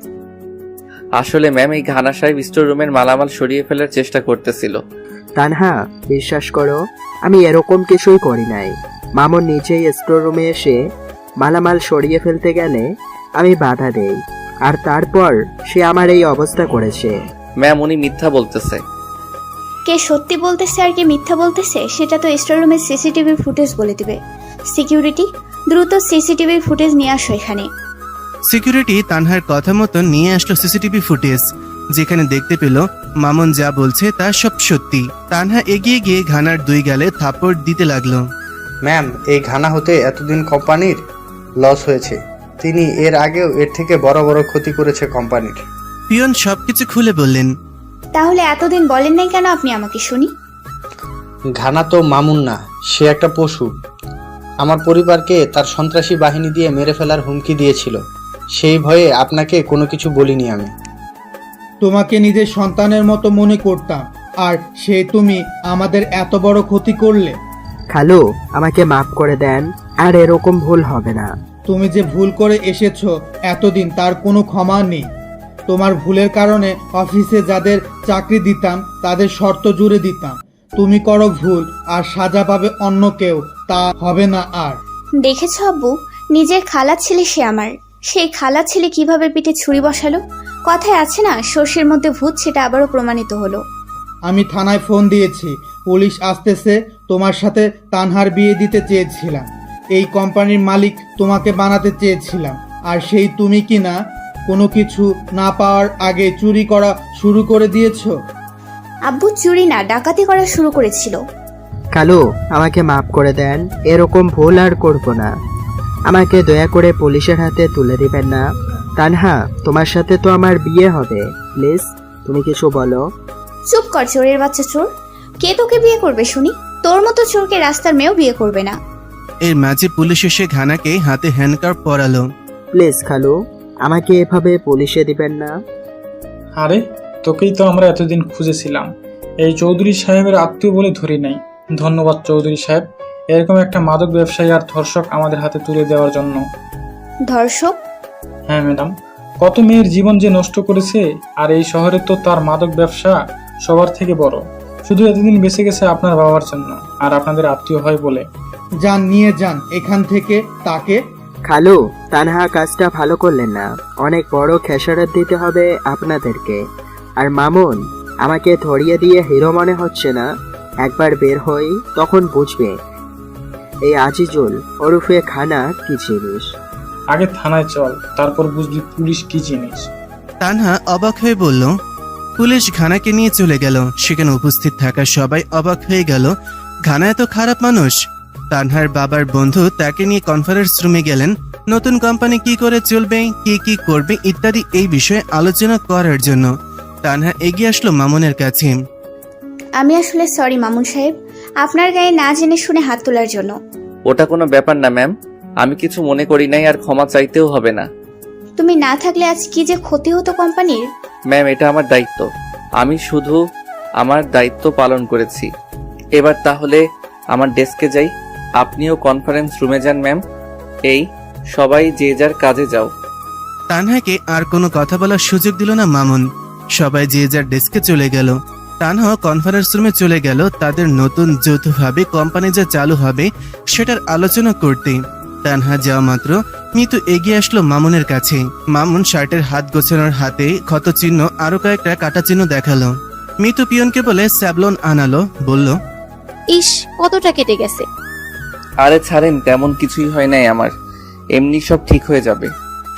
আসলে ম্যাম, এই ঘানা সাহেব স্টোর রুমের মালামাল সরিয়ে ফেলার চেষ্টা করতেছিল। তানহা, বিশ্বাস করো, আমি এরকম কিছুই করি নাই। মামুন নিজেই স্টোর রুমে এসে মালামাল সরিয়ে ফেলতে গেলে আমি বাধা দেই, আর তারপর সে আমার এই অবস্থা করেছে। ম্যাম, উনি মিথ্যা বলতেছে। কে সত্যি বলতেছে আর কে মিথ্যা বলতেছে সেটা তো স্টোর রুমের সিসিটিভি ফুটেজ বলে দিবে। সিকিউরিটি, দ্রুত সিসিটিভি ফুটেজ নিয়ে আসো এখানে। সিকিউরিটি তানহার কথা মতো নিয়ে আসলো সিসিটিভি ফুটেজ, যেখানে দেখতে পেল মামুন যা বলছে তা সব সত্যি। তানহা এগিয়ে গিয়ে ঘানার দুই গালে থাপড় দিতে লাগলো। ম্যাম, এই ঘানা হতে এতদিন কোম্পানির লস হয়েছে। তিনি এর আগেও এর থেকে বড় বড় ক্ষতি করেছে কোম্পানির। পিয়ন সবকিছু খুলে বললেন। তাহলে এতদিন বলেন নাই কেন আপনি আমাকে? শুনি। ঘানা তো মামুন না, সে একটা পশু। আমার পরিবারকে তার সন্ত্রাসী বাহিনী দিয়ে মেরে ফেলার হুমকি দিয়েছিল। সেই ভয়ে আপনাকে কোনো কিছু বলিনি আমি। তোমাকে নিজের সন্তানের মতো মনে করতাম, আর সে তুমি আমাদের এত বড় ক্ষতি করলে। খালু, আমাকে মাফ করে দেন, আর এরকম ভুল হবে না। তুমি যে ভুল করে এসেছো এতদিন, তার কোনো ক্ষমা নেই। তোমার ভুলের কারণে অফিসে যাদের চাকরি দিতাম তাদের শর্ত জুড়ে দিতাম। তুমি করো ভুল আর সাজা পাবে অন্য কেউ, তা হবে না আর। দেখেছ আব্বু, নিজের খালা ছেলে সে আমার, সেই খালা ছেলে কিভাবে পিঠে ছুরি বসালো। কথায় আছে না, সর্ষের মধ্যে ভূত, সেটা আবারও প্রমাণিত হলো। আমি থানায় ফোন দিয়েছি, পুলিশ আসতেছে। তোমার সাথে তানহার বিয়ে দিতে চেয়েছিলাম, এই কোম্পানির মালিক তোমাকে বানাতে চেয়েছিলাম, আর সেই তুমি কি না কোনো কিছু না পাওয়ার আগে চুরি করা শুরু করে দিয়েছো। আব্বু চুরি না, ডাকাতি করা শুরু করেছিল। খালু, আমাকে মাফ করে দেন, এরকম ভুল আর করব না। আমাকে দয়া করে পুলিশের হাতে তুলে দিবেন না। তানহা, তোমার সাথে তো আমার বিয়ে হবে, প্লিজ তুমি কিছু বলো। চুপ কর চোরের বাচ্চা চোর। কে তোকে বিয়ে করবে শুনি? তোর মতো চোরকে রাস্তার মেয়েও বিয়ে করবে না। এর মাঝে পুলিশ এসে ঘানাকে হাতে হ্যান্ডকাপ পরালো। প্লিজ খালু, আমাকে এভাবে পুলিশে দিবেন না। আরে, তোকেই তো আমরা এতদিন খুঁজেছিলাম। এই চৌধুরী সাহেবের আত্মীয় বলে ধরি নাই। ধন্যবাদ চৌধুরী সাহেব, এরকম একটা মাদক ব্যবসায়ী আর ধর্ষক আমাদের হাতে তুলে দেওয়ার জন্য। ধর্ষক? হ্যাঁ ম্যাডাম, কত মেয়ের জীবন যে নষ্ট করেছে, আর এই শহরে তো তার মাদক ব্যবসা সবার থেকে বড়। শুধু এতদিন বেঁচে গেছে আপনার বাবার জন্য আর আপনাদের আত্মীয় হয় বলে। যান, নিয়ে যান এখান থেকে তাকে। খালু, তানহা কাজটা ভালো করলেন না, অনেক বড় খেসারত দিতে হবে আপনাদেরকে। আর মামুন, আমাকে ধরিয়ে দিয়ে হিরো মনে হচ্ছে না। একবার বের হই, তখন বুঝবে এই আজিজুল ওরফে খানা কি জিনিস। আগে থানায় চল, তারপর বুঝবি পুলিশ কি জিনিস। তানহা অবাক হয়ে বলল। পুলিশ ঘানাকে নিয়ে চলে গেল। সেখানে উপস্থিত থাকা সবাই অবাক হয়ে গেল। ঘানা এত খারাপ মানুষ? তানহার বাবার বন্ধু তাকে নিয়ে কনফারেন্স রুমে গেলেন নতুন কোম্পানি কি করে চলবে, কি করবে ইত্যাদি এই বিষয়ে আলোচনা করার জন্য। তানহা এগিয়ে আসলো মামুনের কাছে। আমি আসলে সরি মামুন সাহেব, আপনার গায়ে না জেনে শুনে হাত তোলার জন্য। ওটা কোনো ব্যাপার না ম্যাম, আমি কিছু মনে করি নাই, আর ক্ষমা চাইতেও হবে না। তুমি না থাকলে আজ কি যে ক্ষতি হতো কোম্পানির। ম্যাম, এটা আমার দায়িত্ব, আমি শুধু আমার দায়িত্ব পালন করেছি। এবার তাহলে আমার ডেস্কে যাই, আপনিও কনফারেন্স রুমে যান ম্যাম। এই সবাই যে যার কাজে যাও। তানহাকে আর কোনো কথা বলার সুযোগ দিল না মামুন। সবাই যে যার ডেস্কে চলে গেল। তানহা কনফারেন্স রুমে চলে গেল তাদের নতুন যৌথভাবে কোম্পানি যা চালু হবে সেটার আলোচনা করতে। তানহা যাওয়া মাত্র মিতু এগিয়ে আসলো মামুনের কাছে। মামুন শার্টের হাত গোছানোর হাতে ক্ষত চিহ্ন আরো কয়েকটা কাটা চিহ্ন দেখালো। মিতু পিয়নকে বলে স্যাবলন আনালো, বলল, ইস, কতটা কেটে গেছে। আরে ছাড়েন, তেমন কিছুই হয় নাই আমার, এমনি সব ঠিক হয়ে যাবে।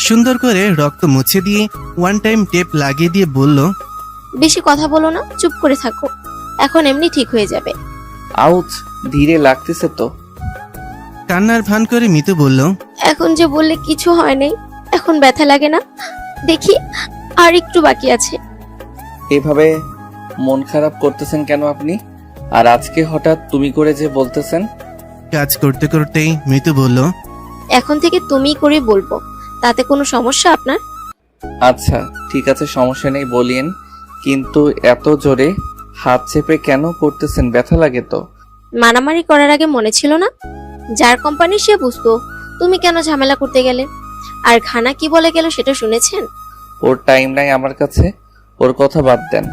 সুন্দর করে রক্ত মুছে দিয়ে ওয়ান টাইম টেপ লাগিয়ে দিয়ে বলল, বেশি কথা বলো না, চুপ করে থাকো, এখন এমনি ঠিক হয়ে যাবে। আউচ, ধীরে লাগতেছে তো। কান্নার ভান করে মিতু বলল, এখন যে বললে কিছু হয় নাই, এখন ব্যথা লাগে না? দেখি, আর একটু বাকি আছে। এভাবে মন খারাপ করতেছেন কেন আপনি? আর আজকে হঠাৎ তুমি করে যে বলতেছেন? কাজ করতে করতেই মিতু বলল, এখন থেকে তুমি করে বলবো, তাতে কোনো সমস্যা আপনার? আচ্ছা ঠিক আছে, সমস্যা নেই, বলিয়েন। কিন্তু এত জোরে হাত চেপে কেন করতেছেন? ব্যথা লাগে তো। মারামারি করার আগে মনে ছিল না? যার কোম্পানি সে বুঝতো, তুমি কেন ঝামেলা করতে গেলে? আর খানা কি বলে গেল সেটা শুনেছেন? ওর টাইম নাই আমার কাছে, ওর কথা বাদ দেন।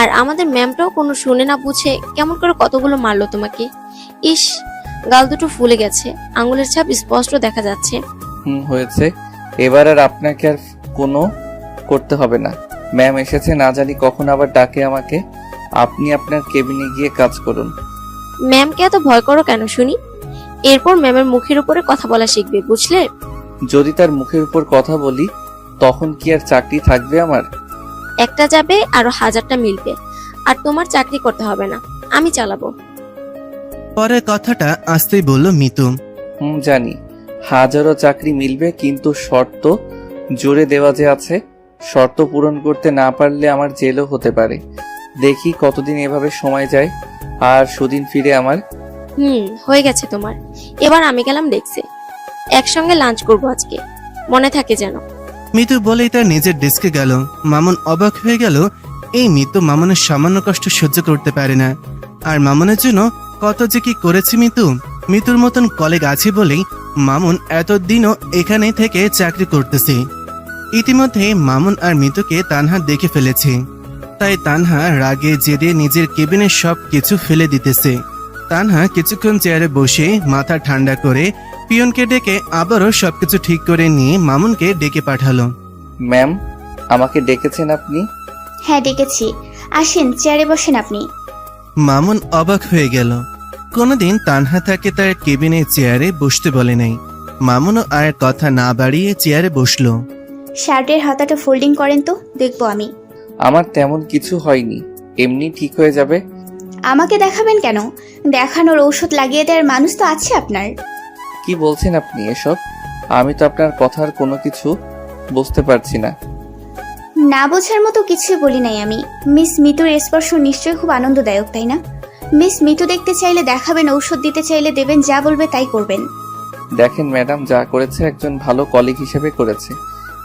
আর আমাদের ম্যামটাও কোনো শুনে না বুঝে কেমন করে কতগুলো মারলো তোমাকে। ইস, গাল দুটো ফুলে গেছে, আঙুলের ছাপ স্পষ্ট দেখা যাচ্ছে। হয়েছে, এবার আর আপনাকে আর কোনো করতে হবে না। ম্যাম এসেছে, না জানি কখন আবার ডাকে আমাকে। আপনি আপনার কেবিনে গিয়ে কাজ করুন। ম্যামকে এত ভয় করো কেন শুনি? এরপর ম্যামের মুখের উপরে কথা বলা শিখবে, বুঝলে? যদি তার মুখের উপর কথা বলি তখন কি আর চাকরি থাকবে আমার? একটা যাবে আরো 1000টা মিলবে, আর তোমার চাকরি করতে হবে না, আমি চালাবো। পরের কথাটা আসতেই বলল মিতু। জানি, হাজারো চাকরি মিলবে, কিন্তু শর্ত জোরে দেওয়া যে আছে। শর্ত পূরণ করতে না পারলে আমার জেলও হতে পারে। দেখি কতদিন এভাবে সময় যায়, আর সুদিন ফিরে আমার। হয়ে গেছে তোমার। এবার আমি গেলাম ডেস্কে, একসঙ্গে লাঞ্চ করবো আজকে, মনে থাকে যেন। মিতু বলেই তার নিজের ডেস্কে গেল। মামুন অবাক হয়ে গেল, এই মিতু মামুনের সামান্য কষ্ট সহ্য করতে পারে না। আর মামুনের জন্য কত যে কি করেছে মিতু। মিতুর মতন কলিগ আছে বলেই মামুন এতদিনও এখানে থেকে চাকরি করতেছে। ইতিমধ্যে মামুন আর মিতুকে তানহা দেখে ফেলেছে, তাই তানহা রাগে জেদে নিজের কেবিনের সব কিছু ফেলে দিতেছে। তানহা কিছুক্ষণ চেয়ারে বসে মাথা ঠান্ডা করে পিয়নকে ডেকে আবারও সবকিছু ঠিক করে নিয়ে মামুনকে ডেকে পাঠালো। ম্যাম, আমাকে ডেকেছেন আপনি? হ্যাঁ ডেকেছি, আসেন চেয়ারে বসেন আপনি। মামুন অবাক হয়ে গেল। কোনোদিন তানহা তাকে তার কেবিনে চেয়ারে বসতে বলে নাই। মামুনও আর কথা না বাড়িয়ে চেয়ারে বসলো। শার্টের হাতাটা ফোল্ডিং করেন তো, দেখবো আমি। আমার তেমন কিছু হয়নি, এমনি ঠিক হয়ে যাবে। আমাকে দেখাবেন কেন? দেখানোর ঔষধ লাগিয়ে দেওয়ার মানুষ তো আছে আপনার। কি বলছেন আপনি এসব? আমি তো আপনার কথার কোনো কিছু বুঝতে পারছি না। না বোঝার মতো কিছুই বলি নাই আমি। মিস মিতুর স্পর্শ নিশ্চয়ই খুব আনন্দদায়ক, তাই না? মিস মিতু দেখতে চাইলে দেখাবেন, ঔষধ দিতে চাইলে দেবেন, যা বলবে তাই করবেন। দেখেন ম্যাডাম, যা করেছে একজন ভালো কলিগ হিসেবে করেছে,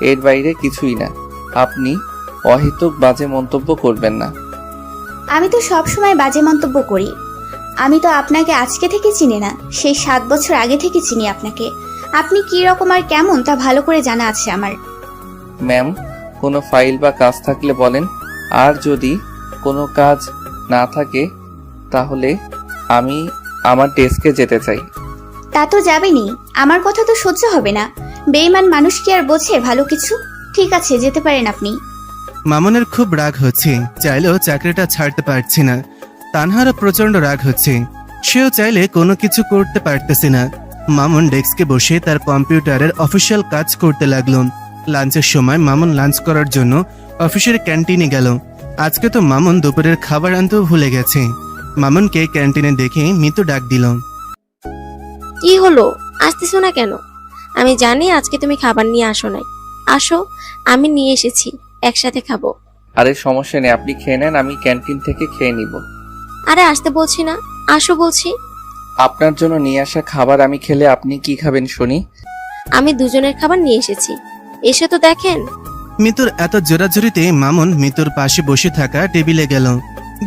এর বাইরে কিছুই না। আপনি অহেতুক বাজে মন্তব্য করবেন না। আমি তো সবসময় বাজে মন্তব্য করি। আমি তো আপনাকে আজকে থেকে চিনি না, সেই 7 বছর আগে থেকে চিনি আপনাকে। আপনি কি রকম আর কেমন তা ভালো করে জানা আছে আমার। ম্যাম, কোনো ফাইল বা কাজ থাকলে বলেন, আর যদি কোনো কাজ না থাকে তাহলে আমি আমার ডেস্কে যেতে চাই। তা তো যাবেনি, আমার কথা তো সহ্য হবে না। বেঈমান মানুষ কি আর বোঝে ভালো কিছু? ঠিক আছে, যেতে পারেন আপনি। মামুনের খুব রাগ হচ্ছে, চাইলেও চাকরিটা ছাড়তে পারছে না। তানহারও প্রচন্ড রাগ হচ্ছে, সেও চাইলে কোনো কিছু করতে পারতেছে না। মামুন ডেস্কে বসে তার কম্পিউটারের অফিসিয়াল কাজ করতে লাগলো। লাঞ্চের সময় মামুন লাঞ্চ করার জন্য অফিসের ক্যান্টিনে গেল। আজকে তো মামুন দুপুরের খাবার আনতেও ভুলে গেছে। মামুনকে ক্যান্টিনে দেখে মিতু ডাক দিল। কি হলো, আসতেছো না কেন? আমি জানি আজকে তুমি খাবার নিয়ে আসো নাই। আসো, আমি নিয়ে এসেছি, একসাথে খাবো। আরে সমস্যা নেই, আপনি খেয়ে নেন, আমি ক্যান্টিন থেকে খেয়ে নিব। আরে আসতে বলছি না, আসো বলছি। আপনার জন্য নিয়ে আসা খাবার আমি খেলে আপনি কি খাবেন শুনি? আমি দুজনের খাবার নিয়ে এসেছি, এসে তো দেখেন। মিতুর এত জোরাজুরিতে মামুন মিতুর পাশে বসে থাকা টেবিলে গেল।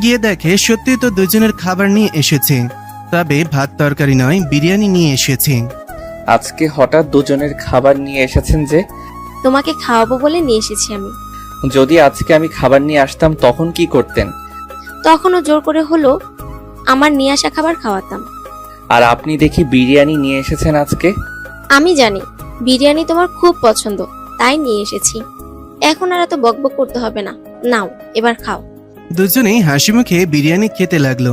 গিয়ে দেখে সত্যি তো দুজনের খাবার নিয়ে এসেছে, তবে ভাত তরকারি নয়, বিরিয়ানি নিয়ে এসেছে। আজকে হঠাৎ দুজনের খাবার নিয়ে এসেছেন যে? তোমাকে খাওয়াবো বলে নিয়ে এসেছি আমি। যদি আজকে আমি খাবার নিয়ে আসতাম তখন কি করতেন? তখনও জোর করে হলো আমার নিয়ে আসা খাবার খাওয়াতাম। আর আপনি দেখি বিরিয়ানি নিয়ে এসেছেন আজকে। আমি জানি বিরিয়ানি তোমার খুব পছন্দ, তাই নিয়ে এসেছি। এখন আর এত বকবক করতে হবে না, নাও এবার খাও। দুজনেই হাসি মুখে বিরিয়ানি খেতে লাগলো।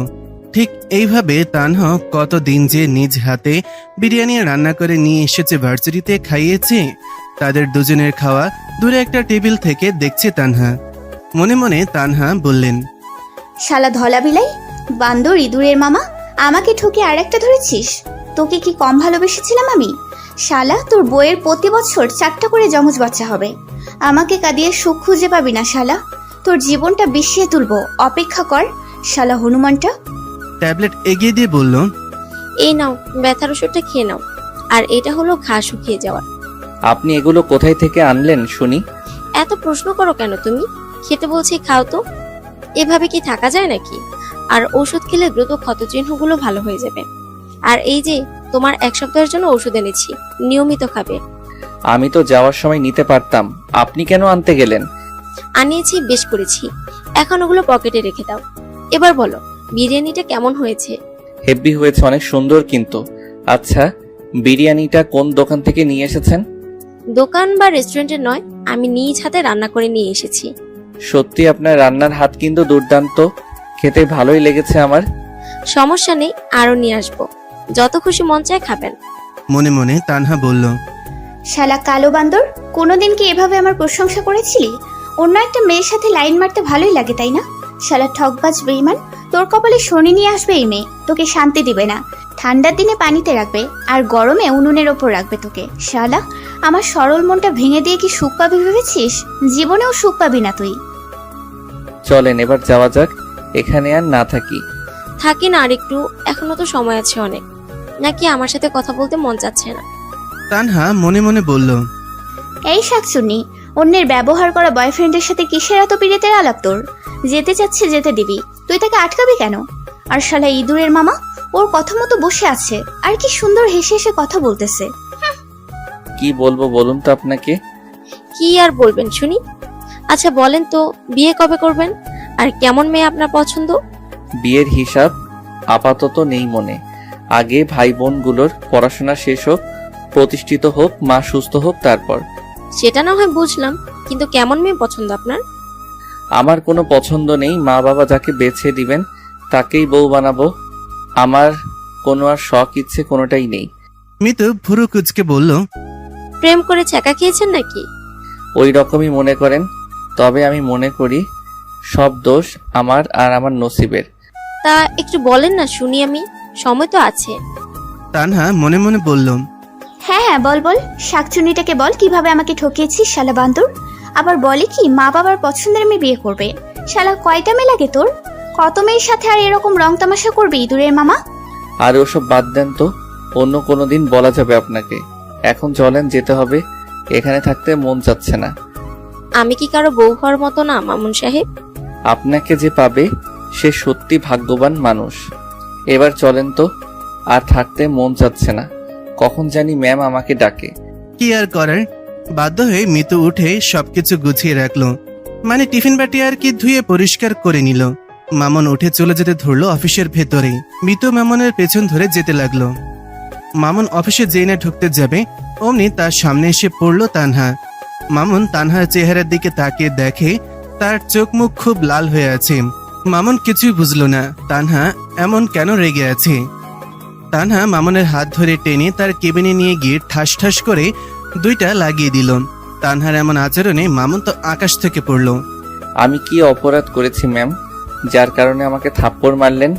ঠিক এইভাবে তানহা কতদিন যে নিজ হাতে বিরিয়ানি রান্না করে নিয়ে এসেছে, ভার্সিটিতে খাইয়েছে। তাদের দুজনের খাওয়া দূরে একটা টেবিল থেকে দেখছে তানহা। মনে মনে তানহা বললেন, শালা ধলা বিলাই, বান্দর ইঁদুরের মামা, আমাকে ঠকে আর একটা ধরেছিস। তোকে কি কম ভালোবেসেছিলাম আমি? শালা, তোর বইয়ের প্রতি বছর 4টা করে যমজ বাচ্চা হবে। আমাকে কাঁদিয়ে সুখ খুঁজে পাবি না শালা, তোর জীবনটা বিষিয়ে তুলবো, অপেক্ষা কর শালা হনুমানটা। ট্যাবলেট এগিয়ে দিয়ে বলল, এই নাও ব্যথার ওষুধটা খেয়ে নাও, আর এটা হলো ঘা শুকিয়ে যাওয়ার। আপনি এগুলো কোথায় থেকে আনলেন শুনি? এত প্রশ্ন করো কেন তুমি? খেতে বলছি খাও তো, এভাবে কি থাকা যায় নাকি? আর ওষুধ খেলে দ্রুত ক্ষতচিহ্নগুলো ভালো হয়ে যাবে। আর এই যে তোমার 1 সপ্তাহের জন্য ওষুধ এনেছি, নিয়মিত খাবে। আমি তো যাওয়ার সময় নিতে পারতাম, আপনি কেন আনতে গেলেন? আনিয়েছি, বেশ করেছি। এখন ওগুলো পকেটে রেখে দাও। এবার বলো বিরিয়ানিটা কেমন হয়েছে? হেভি হয়েছে, অনেক সুন্দর। কিন্তু আচ্ছা, বিরিয়ানিটা কোন দোকান থেকে নিয়ে এসেছেন? দোকান বা রেস্টুরেন্টের নয়, আমি নিজ হাতে রান্না করে নিয়ে এসেছি। সত্যি আপনার রান্নার হাত কিন্তু দুর্দান্ত, খেতে ভালোই লেগেছে আমার। সমস্যা নেই, আরো নিয়ে আসবো, যত খুশি মন চায় খাবেন। মনে মনে তানহা বলল, শালা কালো বান্দর, কোনোদিন কি এভাবে আমার প্রশংসা করেছিলি? অন্য একটা মেয়ের সাথে লাইন মারতে ভালোই লাগে তাই না? শালা ঠকবাজ বেঈমান, তোর কপালে শনি নিয়ে আসবে এই মেয়ে, তোকে শান্তি দিবে না। ঠান্ডার দিনে পানিতে রাখবে আর গরমে উনুনের ওপর রাখবে তোকে। শালা, আমার সরল মনটা ভেঙে দিয়ে কি সুখ পাবি ভেবেছিস? জীবনেও সুখ পাবি না তুই। চলেন এবার যাওয়া যাক, এখানে আর না থাকি। থাকি না আর একটু, এখনো তো সময় আছে অনেক। নাকি আমার সাথে কথা বলতে মন চাচ্ছে না? তানহা মনে মনে বলল, এই শাকচুন্নি, অন্যের ব্যবহার করা বয়ফ্রেন্ডের সাথে কিসের এত পীড়িতের আলাপ তোর? যেতে চাচ্ছে যেতে দিবি, তুই তাকে আটকাবি কেন? আর শালা ইঁদুরের মামা ওর কথা মতো বসে আছে, আর কি সুন্দর হেসে হেসে কথা বলতেছে। কি বলবো বলুন তো আপনাকে? কি আর বলবেন শুনি। আচ্ছা বলেন তো, বিয়ে কবে করবেন? আর কেমন মেয়ে আপনার পছন্দ? বিয়ের হিসাব আপাতত নেই মনে। আগে ভাই বোনগুলোর পড়াশোনা শেষ হোক, প্রতিষ্ঠিত হোক, মা সুস্থ হোক, তারপর। সেটা না হয় বুঝলাম, কিন্তু কেমন মেয়ে পছন্দ আপনার? আমার কোনো পছন্দ নেই, মা বাবা যাকে বেছে দিবেন তাকেই বউ বানাবো। আমার কোনো আর শখ ইচ্ছে কোনোটাই নেই। মিতু ভুরু কুচকে বলল, প্রেম করে ছ্যাঁকা খেয়েছেন নাকি? ওই রকমই মনে করেন, তবে আমি মনে করি সব দোষ আমার আর আমার নসিবের। তা একটু বলেন না শুনি, আমি সময় তো আছে। তানহা মনে মনে বলল, হ্যাঁ হ্যাঁ, বল বল, শাকচুন্নিটাকে বল কিভাবে আমাকে ঠকিয়েছিস শালা বান্দর। আবার বলে কি মা বাবার পছন্দের মেয়ে বিয়ে করবে। শালা কয়টা মেয়ে লাগে তোর? কত মেয়ের সাথে আর এরকম রং তামাশা করবে ইঁদুরের মামা? আর ওসব বাদ দেন তো, অন্য কোনো দিন বলা যাবে আপনাকে। এখন চলেন, যেতে হবে, এখানে থাকতে মন চাচ্ছে না। আমি কি কারো বউ হওয়ার মতো না মামুন সাহেব? আপনাকে যে পাবে সে সত্যি ভাগ্যবান মানুষ। এবার চলেন তো, আর থাকতে মন চাচ্ছে না। কখন জানি ম্যাম আমাকে ডাকে। কি আর করার, বাধ্য হয়ে মিতু উঠে সবকিছু গুছিয়ে রাখলো। মানে টিফিন বাটি আর কি ধুয়ে পরিষ্কার করে নিল। মামুন উঠে চলে যেতে ধরলো অফিসের ভেতরে। মিতু মামুনের পেছন ধরে যেতে লাগলো। মামুন অফিসে যেই না ঢুকতে যাবে অমনি তার সামনে এসে পড়লো তানহা। মামুন তানহার চেহারার দিকে তাকিয়ে দেখে তার চোখ মুখ খুব লাল হয়ে আছে। মামুন কিছুই বুঝলো না তানহা এমন কেন রেগে আছে। তানহা মামুনের হাত ধরে টেনে তার কেবিনে নিয়ে গিয়ে ঠাস ঠাস করে 2টা লাগিয়ে দিল। তানহার এমন আচরণে মামুন তো আকাশ থেকে পড়লো। আমি কি অপরাধ করেছি ম্যাম, যার কারণে আমাকে থাপ্পড় মারলেন?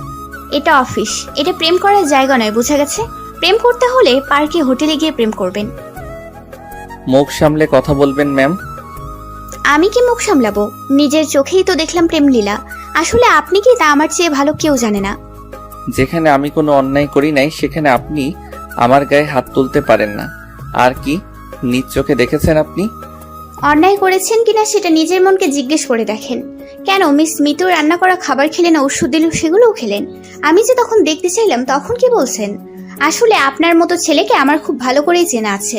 এটা অফিস, এটা প্রেম করার জায়গা নয়, বুঝা গেছে? প্রেম করতে হলে পার্কে হোটেলে গিয়ে প্রেম করবেন। মুখ সামলে কথা বলবেন ম্যাম। আমি কি মুখ সামলাবো? নিজের চোখেই তো দেখলাম প্রেম লীলা। আসলে আপনি কি তা আমার চেয়ে ভালো কেউ জানে না। যেখানে আমি কোনো অন্যায় করি নাই সেখানে আপনি আমার গায়ে হাত তুলতে পারেন না। আর কি নিজ চোখে দেখেছেন আপনি? অন্যায় করেছেন কিনা সেটা নিজের মনকে জিজ্ঞেস করে দেখেন। কেন মিস মিতু রান্না করা খাবার খেলেন, ওষুধ দিল সেগুলোও খেলেন? আমি যে তখন দেখতে চাইলাম তখন কি বলছেন? আসলে আপনার মতো ছেলেকে আমার খুব ভালো করেই চেনা আছে।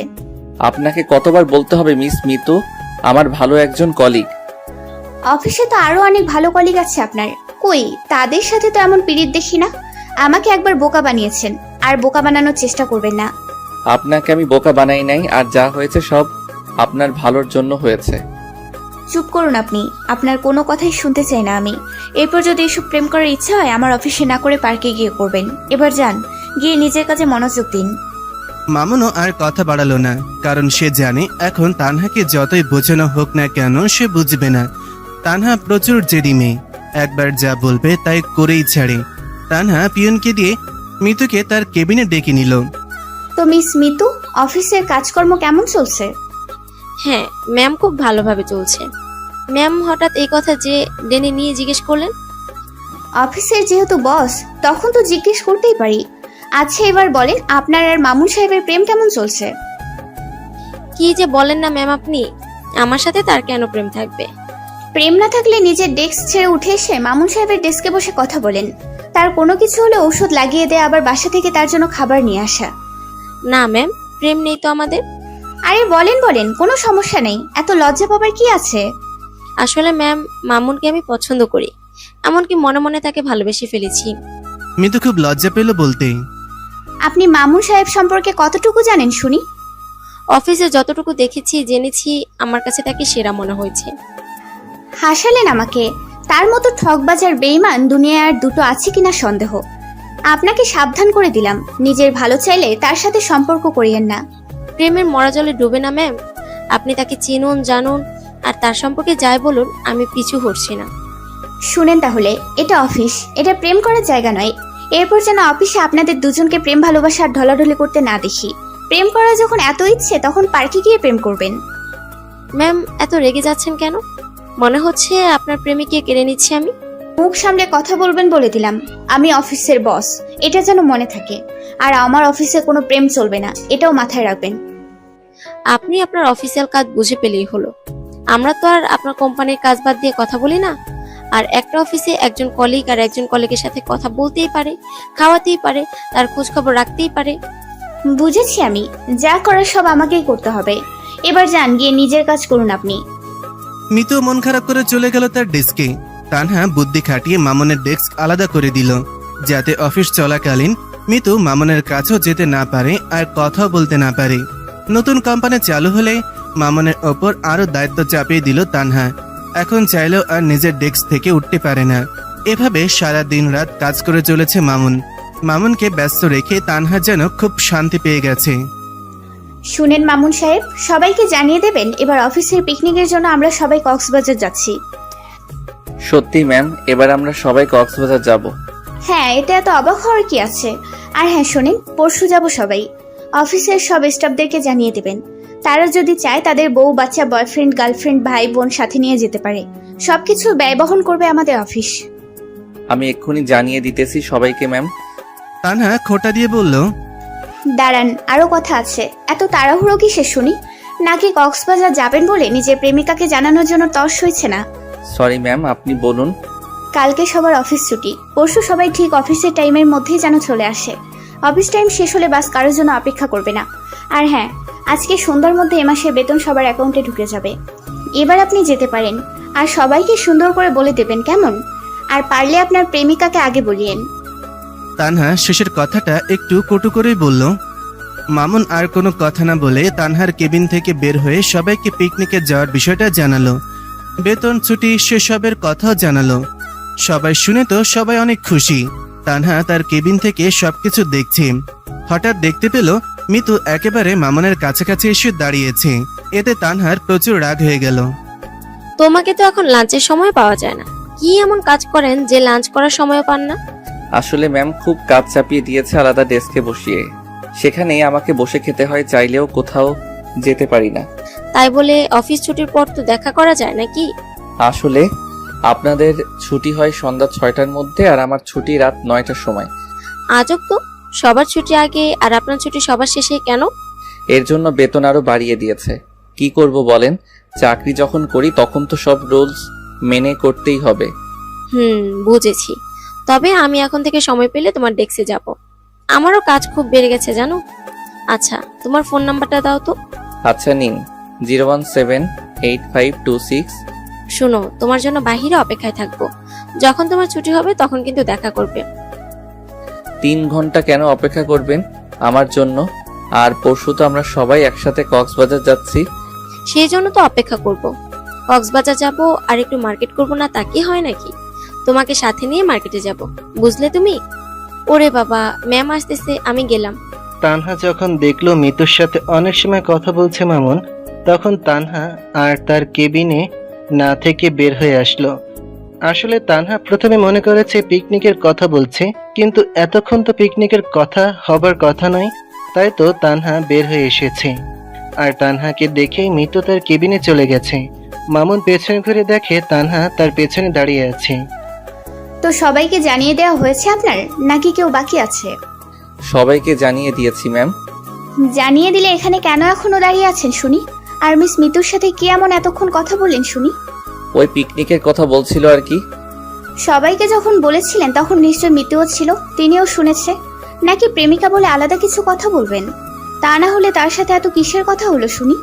আপনাকে কতবার বলতে হবে মিস মিতু আমার ভালো একজন কলিগ। অফিসে তো আরো অনেক ভালো কলিগ আছে আপনার, কই তাদের সাথে তো এমন পিরিত দেখি না। আমাকে একবার বোকা বানিয়েছেন, আর বোকা বানানোর চেষ্টা করবেন না। আপনাকে আমি বোকা বানাই নাই, আর যা হয়েছে সব আপনার ভালোর জন্য হয়েছে। চুপ করুন আপনি, আপনার কোনো কথাই শুনতে চাই না আমি। এরপর যদি এসব প্রেম করার ইচ্ছা হয় আমার অফিসে না করে পার্কে গিয়ে করবেন। এবার যান, গিয়ে নিজের কাজে মনোযোগ দিন। মামুনও আর কথা বাড়ালো না, কারণ সে জানে এখন তানহাকে যতই বোঝানো হোক না কেন সে বুঝবে না। তানহা প্রচুর জেদি মেয়ে, একবার যা বলবে তাই করেই ছাড়ে। তানহা পিয়নকে দিয়ে মিতুকে তার কেবিনে ডেকে নিল। তো মিস মিতু, অফিসের কাজকর্ম কেমন চলছে? হ্যাঁ ম্যাম, খুব ভালোভাবে চলছে। ম্যাম হঠাৎ এই কথা যে ডেনে নিয়ে জিজ্ঞেস করলেন? অফিসের যেহেতু বস, তখন তো জিজ্ঞেস করতেই পারি। আচ্ছা এবার বলেন, আপনার আর মামুন সাহেবের প্রেম কেমন চলছে? কি যে বলেন না ম্যাম আপনি, আমার সাথে তার কেন প্রেম থাকবে? প্রেম না থাকলে নিজের ডেস্ক ছেড়ে উঠে এসে মামুন সাহেবের ডেস্কে বসে কথা বলেন। তার কোনো কিছু হলে ঔষধ লাগিয়ে দেয়, আবার বাসা থেকে তার জন্য খাবার নিয়ে আসা। না ম্যাম, প্রেম নেই তো আমাদের। আরে বলেন বলেন, কোনো সমস্যা নেই, এত লজ্জা পাবার কি আছে? আসলে ম্যাম, মামুনকে আমি পছন্দ করি, এমনকি মনে মনে তাকে ভালোবেসে ফেলেছি। মিতু খুব লজ্জা পেল বলতে। আপনি মামুন সাহেব সম্পর্কে কতটুকু জানেন শুনি? অফিসে যতটুকু দেখেছি জেনেছি, আমার কাছে তাকে সেরা মনে হয়েছে। হাসালেন আমাকে। তার মতো ঠকবাজার বেঈমান দুনিয়ায় আর দুটো আছে কিনা সন্দেহ। আপনাকে সাবধান করে দিলাম, নিজের ভালো চাইলে তার সাথে সম্পর্ক করিয়েন না। প্রেমের মরা জলে ডুবে না ম্যাম। আপনি তাকে চিনুন, জানুন, আর তার সম্পর্কে যাই বলুন, আমি পিছু হটছি না। শুনেন তাহলে, এটা অফিস, এটা প্রেম করার জায়গা নয়। এরপর যেন অফিসে আপনাদের দুজনকে প্রেম ভালোবাসার ঢলাঢলি করতে না দেখি। প্রেম করার যখন এত ইচ্ছে, তখন পার্কে গিয়ে প্রেম করবেন। ম্যাম, এত রেগে যাচ্ছেন কেন? মনে হচ্ছে আপনার প্রেমিককে কেড়ে নিচ্ছি আমি। মুখ সামলে কথা বলবেন বলে দিলাম। আমি অফিসের বস, এটা যেন মনে থাকে। আর আমার অফিসে কোনো প্রেম চলবে না, এটাও মাথায় রাখবেন। আপনি আপনার অফিসিয়াল কাজ বুঝে পেলেই হলো। আমরা তো আর আপনার কোম্পানির কাজ বাদ দিয়ে কথা বলি না। আর একটা অফিসে একজন কলিগ আর একজন কলিগের সাথে কথা বলতেই পারে, খাওয়াতেই পারে, তার খোঁজ খবর রাখতেই পারে। বুঝেছি আমি, যা করার সব আমাকেই করতে হবে। এবার যান, গিয়ে নিজের কাজ করুন আপনি। মিতু মন খারাপ করে চলে গেল তার ডেস্কে। তানহা বুদ্ধি খাটিয়ে মামুনের ডেস্ক আলাদা করে দিল, যাতে অফিস চলাকালীন মিতু মামুনের কাছেও যেতে না পারে আর কথাও বলতে না পারে। নতুন কোম্পানি চালু হলে মামুনের ওপর আরো দায়িত্ব চাপিয়ে দিল তানহা। এখন চাইলেও আর নিজের ডেস্ক থেকে উঠতে পারে না। এভাবে সারা দিন রাত কাজ করে চলেছে মামুন। মামুনকে ব্যস্ত রেখে তানহা যেন খুব শান্তি পেয়ে গেছে। শুনেন মামুন সাহেব, সবাইকে জানিয়ে দেবেন এবার অফিসের পিকনিকের জন্য আমরা সবাই কক্সবাজার যাচ্ছি। সত্যি ম্যাম, এবার আমরা সবাই কক্সবাজার যাব। হ্যাঁ, এটা এত অবাক হওয়ার কি আছে? আর হ্যাঁ শোনেন, পরশু যাব সবাই। অফিসের সব স্টাফদেরকে জানিয়ে দেবেন। তারা যদি চায় তাদের বউ বাচ্চা, বয়ফ্রেন্ড, গার্লফ্রেন্ড, ভাই বোন সাথে নিয়ে যেতে পারে। সবকিছু ব্যয় বহন করবে আমাদের অফিস। আমি এক্ষুনি জানিয়ে দিতেছি সবাইকে ম্যাম। তানহা খোঁটা দিয়ে বলল, দাঁড়ান, আরো কথা আছে। এত তাড়াহুড়ো কিসের শুনি? নাকি কক্সবাজার যাবেন বলে নিজের প্রেমিকাকে জানানোর জন্য তর্স হয়েছে না? সরি ম্যাম, আপনি বলুন। কালকে সবার অফিস ছুটি, পরশু সবাই ঠিক অফিসের টাইমের মধ্যেই যেন চলে আসে। অফিস টাইম শেষ হলে বাস কারোর জন্য অপেক্ষা করবে না। আর হ্যাঁ, আজকে সন্ধ্যার মধ্যে এ মাসের বেতন সবার অ্যাকাউন্টে ঢুকে যাবে। এবার আপনি যেতে পারেন। আর সবাইকে সুন্দর করে বলে দেবেন, কেমন? আর পারলে আপনার প্রেমিকাকে আগে বলিয়েন। তানহা শেষের কথাটা একটু কটু করেই বলল। মামুন আর কোনো কথা না বলে তানহার কেবিন থেকে বের হয়ে সবাইকে পিকনিকে যাওয়ার বিষয়টা জানালো। বেতন ছুটি সেসবের কথাও জানালো। সবাই শুনে তো সবাই অনেক খুশি। তানহা তার কেবিন থেকে সবকিছু দেখছে। হঠাৎ দেখতে পেল মিতু একেবারে মামুনের কাছাকাছি এসে দাঁড়িয়েছে। এতে তানহার প্রচুর রাগ হয়ে গেল। তোমাকে তো এখন লাঞ্চের সময় পাওয়া যায় না। কি এমন কাজ করেন যে লাঞ্চ করার সময়ও পান না? আসলে ম্যাম খুব কাজ চাপিয়ে দিয়েছে আলাদা ডেস্কে বসিয়ে, সেখানেই আমাকে বসে খেতে হয়, চাইলেও কোথাও যেতে পারি না। তাই বলে অফিস ছুটির পর তো দেখা করা যায় নাকি? আসলে আপনাদের ছুটি হয় সন্ধ্যা 6টার মধ্যে, আর আমার ছুটি রাত 9টার সময়। আজব তো, সবার ছুটি আগে আর আপনার ছুটি সবার শেষে কেন? এর জন্য বেতন আরো বাড়িয়ে দিয়েছে। কি করব বলেন, চাকরি যখন করি তখন তো সব রুলস মেনে করতেই হবে। বুঝেছি। তবে আমি এখন থেকে সময় পেলে তোমার ডেস্কে যাব। আমারও কাজ খুব বেড়ে গেছে জানো। আচ্ছা, তোমার ফোন নাম্বারটা দাও তো। আচ্ছা নিন 0178526। শোনো, তোমার জন্য বাহিরে অপেক্ষায় থাকবো। যখন তোমার ছুটি হবে তখন কিন্তু দেখা করবে। 3 ঘন্টা কেন অপেক্ষা করবেন আমার জন্য? আর পরশু তো আমরা সবাই একসাথে কক্সবাজার যাচ্ছি। সেই জন্য তো অপেক্ষা করব। কক্সবাজার যাব আর একটু মার্কেট করব না, তা কি হয় নাকি? তোমাকে সাথে নিয়ে মার্কেটে যাব, বুঝলে তুমি? ওরে বাবা, ম্যাম আসতেছে, আমি গেলাম। তানহা যখন দেখলো মিতুর সাথে অনেক সময় কথা বলছে মামুন, তখন তানহা আর তার কেবিনে না থেকে বের হয়ে আসলো। আসলে তানহা প্রথমে মনে করেছে পিকনিকের কথা বলছে, কিন্তু এতক্ষণ তো পিকনিকের কথা হবার কথা নয়। তাই তো তানহা বের হয়ে এসেছে। আর তানহাকে দেখেই মিতু তার কেবিনে চলে গেছে। মামুন পেছনে ঘুরে দেখে তানহা তার পেছনে দাঁড়িয়ে আছে। তো সবাইকে জানিয়ে দেওয়া হয়েছে আপনার, নাকি কেউ বাকি আছে? সবাইকে জানিয়ে দিয়েছি ম্যাম। জানিয়ে দিলে এখানে কেন এখনো দাঁড়িয়ে আছেন শুনি? আর মিস মিতুর সাথে কি এমন এতক্ষণ কথা বললেন শুনি? ওই পিকনিকের কথা বলছিল আর কি। সবাইকে যখন বলেছিলেন তখন নিশ্চয় মিতুও ছিল, তিনিও শুনেছে। নাকি প্রেমিকা বলে আলাদা কিছু কথা বলবেন? তা না হলে তার সাথে এত কিসের কথা হলো শুনি?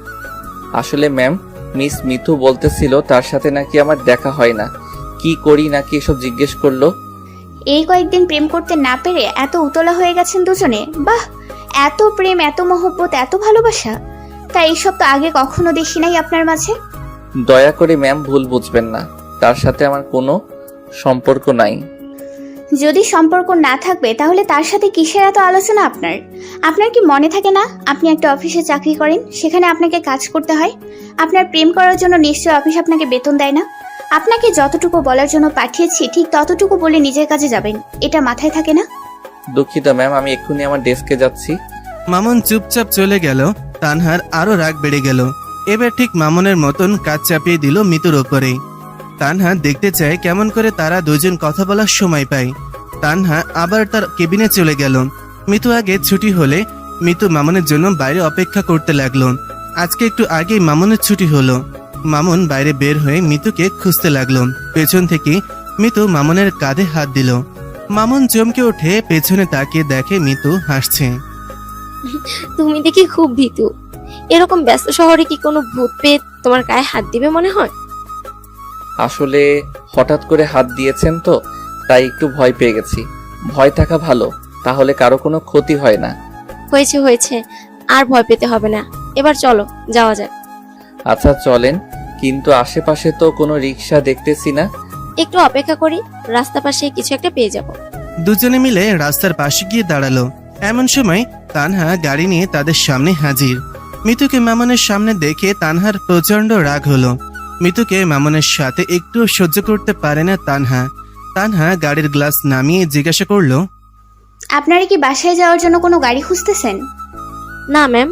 আসলে ম্যাম, মিস মিথু বলতেছিল তার সাথে নাকি আমার দেখা হয় না, কি করি নাকি এসব জিজ্ঞেস করলো। এই কয়েকদিন প্রেম করতে না পেরে এত উতলা হয়ে গেছেন দুজনে। বাহ, এত প্রেম, এত মহব্বত, এত ভালোবাসা! তাই এইসব তো আগে কখনো দেখি নাই আপনার মাঝে। দয়া করে ম্যাম ভুল বুঝবেন না, তার সাথে আমার কোনো সম্পর্ক নাই। যদি সম্পর্ক না থাকবে তাহলে তার সাথে কিসের এত আলোচনা আপনার? আপনার কি মনে থাকে না আপনি একটা অফিসে চাকরি করেন, সেখানে আপনাকে কাজ করতে হয়? আপনার প্রেম করার জন্য নিশ্চয় অফিস আপনাকে বেতন দেয় না? আপনাকে যতটুকু বলার জন্য পাঠিয়েছি ঠিক ততটুকু বলে নিজের কাজে যাবেন, এটা মাথায় থাকে না? দুঃখিত ম্যাম, আমি এক্ষুনি আমার ডেস্কে যাচ্ছি। মামুন চুপচাপ চলে গেল। তানহার আরো রাগ বেড়ে গেল। এবার ঠিক মামুনের মতন কাজ চাপিয়ে দিল মিতুর ওপরে। তানহা দেখতে চায় কেমন করে তারা দুজন কথা বলার সময় পায়। তানহা আবার তার কেবিনে চলে গেল। মিতু আগে ছুটি হলে মিতু মামুনের জন্য বাইরে অপেক্ষা করতে লাগলো। আজকে একটু আগেই মামুনের ছুটি হলো। মামুন বাইরে বের হয়ে মিতুকে খুঁজতে লাগলো। পেছন থেকে মিতু মামুনের কাঁধে হাত দিল। মামুন চমকে উঠে পেছনে তাকিয়ে দেখে মিতু হাসছে। তুমি দেখি খুব ভীতু। এরকম ব্যস্ত শহরে কি কোনো ভূত পেয়ে তোমার গায়ে হাত দিবে মনে হয়? আসলে হঠাৎ করে হাত দিয়েছেন তো, তাই একটু ভয় পেয়ে গেছি। ভয় থাকা ভালো, তাহলে কারো কোনো ক্ষতি হয় না। হয়েছে হয়েছে, আর ভয় পেতে হবে না। এবার চলো, যাওয়া যাক। আচ্ছা চলেন, কিন্তু আশেপাশে তো কোনো রিক্সা দেখতেছি না। একটু অপেক্ষা করি, রাস্তা পাশে কিছু একটা পেয়ে যাব। দুজনে মিলে রাস্তার পাশে গিয়ে দাঁড়ালো। এমন সময় তানহা গাড়ি নিয়ে তাদের সামনে হাজির। মিতুকে মামুনের সামনে দেখে তানহার প্রচন্ড রাগ হলো। মিতুকে মামুনের সাথে একটু সহ্য করতে পারে না তানহা। তানহা গাড়ির গ্লাস নামিয়ে জিজ্ঞাসা করলো, আপনারা কি বাসায় যাওয়ার জন্য কোনো গাড়ি খুঁজতেছেন? না ম্যাম,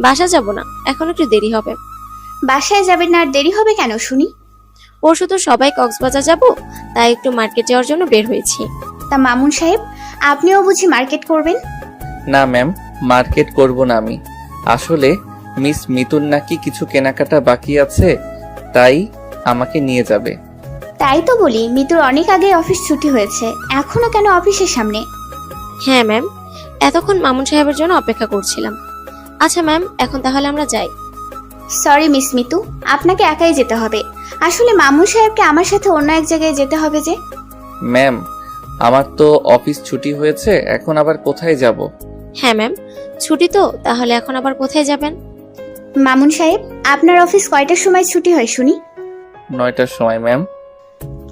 বাসা যাব না, এখন একটু দেরি হবে। বাসায় যাবেন না আর দেরি হবে কেন শুনি? পরশু তো সবাই কক্সবাজার যাব, তাই একটু মার্কেট যাওয়ার জন্য বের হয়েছি। তা মামুন সাহেব, আপনিও বুঝি মার্কেট করবেন? না ম্যাম, মার্কেট করব না আমি। আসলে মিস মিতুর নাকি কিছু কেনাকাটা বাকি আছে, তাই আমাকে নিয়ে যাবে। তাই তো বলি, মিতুর অনেক আগে অফিস ছুটি হয়েছে, এখনো কেন অফিসের সামনে? হ্যাঁ ম্যাম, এতক্ষণ মামুন সাহেবের জন্য অপেক্ষা করছিলাম। আচ্ছা ম্যাম, এখন তাহলে আমরা যাই। সরি মিস মিতু, আপনাকে একাই যেতে হবে। আসলে মামুন সাহেবকে আমার সাথে অন্য এক জায়গায় যেতে হবে যে। ম্যাম, আমার তো অফিস ছুটি হয়েছে, এখন আবার কোথায় যাব? হ্যাঁ ম্যাম, ছুটি তো, তাহলে এখন আবার কোথায় যাবেন? মামুন সাহেব, আপনার অফিস কয়টার সময় ছুটি হয় শুনি? 9টার সময় ম্যাম।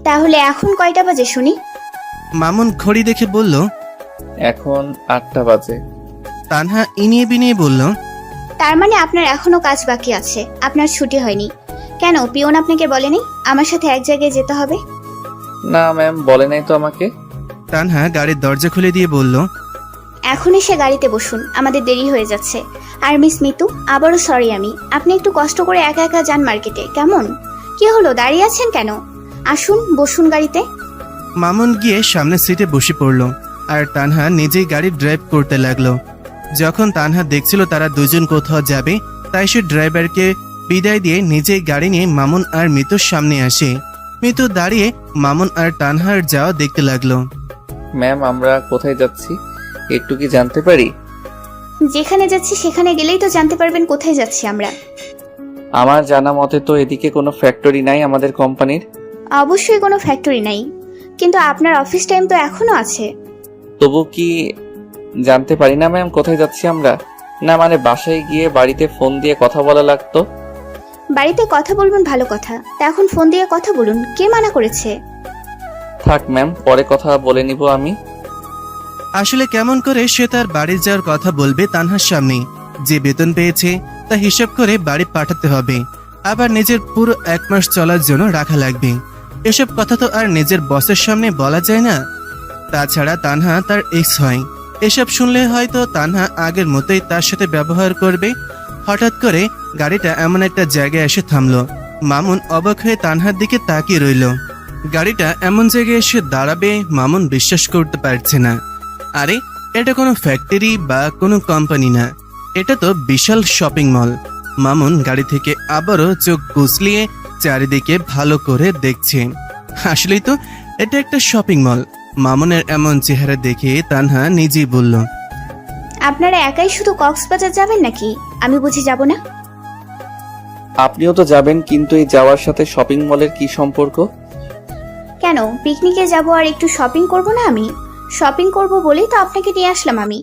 তাহলে এখন কয়টা বাজে শুনি? মামুন ঘড়ি দেখে বলল। এখন 8টা বাজে। তানহা ইনিয়ে বিনিয়ে বলল, তার মানে আপনার এখনো কাজ বাকি আছে, আপনার ছুটি হয়নি। কেন পিয়ন আপনাকে বলেনি আমার সাথে এক জায়গায় যেতে হবে? না ম্যাম, বলে নাই তো আমাকে। তানহা গাড়ির দরজা খুলে দিয়ে বলল, এখন এসে গাড়িতে বসুন, আমাদের দেরি হয়ে যাচ্ছে। আর মিস মিতু, আবারও সরি আমি। আপনি একটু কষ্ট করে একা একা যান মার্কেটে, কেমন? কি হলো, দাঁড়িয়ে আছেন কেন? আসুন, বসুন গাড়িতে। মামুন গিয়ে সামনের সিটে বসে পড়ল। আর তানহা নিজেই গাড়ি ড্রাইভ করতে লাগলো। যখন তানহা দেখছিল তারা দুজন কোথাও যাবে, তাই সে ড্রাইভারকে বিদায় দিয়ে নিজেই গাড়ি নিয়ে মামুন আর মিতুর সামনে আসে। মিতু দাঁড়িয়ে মামুন আর তানহার যাওয়া দেখতে লাগলো। ম্যাম, আমরা কোথায় যাচ্ছি একটু কি জানতে পারি? যেখানে যাচ্ছি সেখানে গেলেই তো জানতে পারবেন কোথায় যাচ্ছি আমরা। আমার জানা মতে তো এদিকে কোনো ফ্যাক্টরি নাই আমাদের কোম্পানির। অবশ্যই কোনো ফ্যাক্টরি নাই, কিন্তু আপনার অফিস টাইম তো এখনো আছে। তবু কি জানতে পারি না ম্যাম কোথায় যাচ্ছি আমরা? না মানে বাসায় গিয়ে বাড়িতে ফোন দিয়ে কথা বলা লাগতো। বাড়িতে কথা বলবেন ভালো কথা, তা এখন ফোন দিয়ে কথা বলুন, কে মানা করেছে? থাক ম্যাম, পরে কথা বলে নিব আমি। আসলে কেমন করে সে তার বাড়ি যাওয়ার কথা বলবে তানহার সামনে? যে বেতন পেয়েছে তা হিসাব করে বাড়ি পাঠাতে হবে, আবার নিজের পুরো 1 মাস চলার জন্য রাখা লাগবে। এসব কথা তো আর নিজের বসের সামনে বলা যায় না। তাছাড়া তানহা তার এক্স হয়, এসব শুনলে হয়তো তানহা আগের মতোই তার সাথে ব্যবহার করবে। হঠাৎ করে গাড়িটা এমন একটা জায়গায় এসে থামলো। মামুন অবাক হয়ে তানহার দিকে তাকিয়ে রইল। গাড়িটা এমন জায়গায় এসে দাঁড়াবে মামুন বিশ্বাস করতে পারছে না। আরে এটা কোনো ফ্যাক্টরি বা কোনো কোম্পানি না, এটা তো বিশাল শপিং মল। মামুন গাড়ি থেকে আবারও চোখ কুচলিয়ে চারিদিকে ভালো করে দেখছে। আসলেই তো এটা একটা শপিং মল। মামুনের এমন চেহারা দেখে তানহা নিজেই বলল, আপনারা একাই শুধু কক্সবাজার যাবেন নাকি? আমি বুঝি যাব না? আপনিও তো যাবেন, কিন্তু এই যাওয়ার সাথে শপিং মলের কি সম্পর্ক? কেন, পিকনিকে যাব আর একটু শপিং করব না? আমি শপিং করব বলেই তো আপনাকে নিয়ে আসলাম আমি।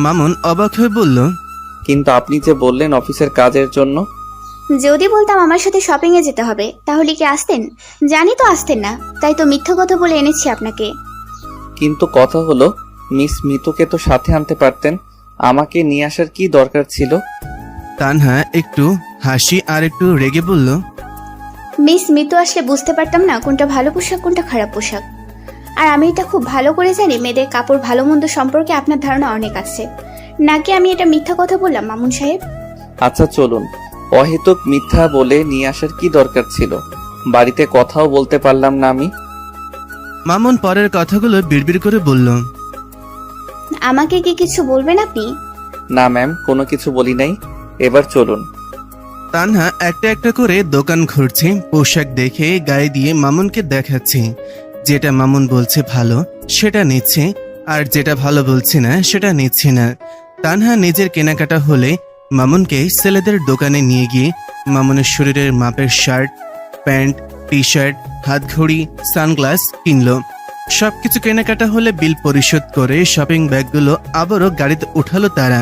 মামুন অবাক হয়ে বলল, কিন্তু আপনি যে বললেন অফিসের কাজের জন্য। যদি বলতাম আমার সাথে শপিং এ যেতে হবে, তাহলে কি আসতেন? জানি তো আসতেন না, তাই তো মিথ্যা কথা বলে এনেছি আপনাকে। কিন্তু কথা হলো, মিস মিতুকে তো সাথে আনতে পারতেন, আমাকে নিয়ে আসার কি দরকার ছিল? তানহা একটু হাসি আর একটু রেগে বলল, মিস মিতু আসলে বুঝতে পারতাম না কোনটা ভালো পোশাক কোনটা খারাপ পোশাক। আর আমি এটা খুব ভালো করে জানি, মেয়েদের কাপড় ভালো মন্দ সম্পর্কে আপনার ধারণা অনেক আছে। নাকি আমি এটা মিথ্যা কথা বললাম মামুন সাহেব? আচ্ছা চলুন, অহেতুক মিথ্যা বলে নিয়ে আসার কি দরকার ছিল? বাড়িতে কথাও বলতে পারলাম না আমি। মামুন পরের কথাগুলো বিড়বিড় করে বলল, আমাকে কি কিছু বলবেন আপনি? না ম্যাম, কোনো কিছু বলি নাই। এবার চলুন। তানহা একটা একটা করে দোকান ঘুরছে, পোশাক দেখে গায়ে দিয়ে মামুনকে দেখাচ্ছে। যেটা মামুন বলছে ভালো সেটা নিচ্ছে, আর যেটা ভালো বলছে না সেটা নিচ্ছে না। তানহা নিজের কেনাকাটা হলে মামুনকে ছেলেদের দোকানে নিয়ে গিয়ে মামুনের শরীরের মাপের শার্ট, প্যান্ট, টি শার্ট, হাতঘড়ি, সানগ্লাস কিনলো। সবকিছু কেনাকাটা হলে বিল পরিশোধ করে শপিং ব্যাগগুলো আবারও গাড়িতে উঠালো তারা।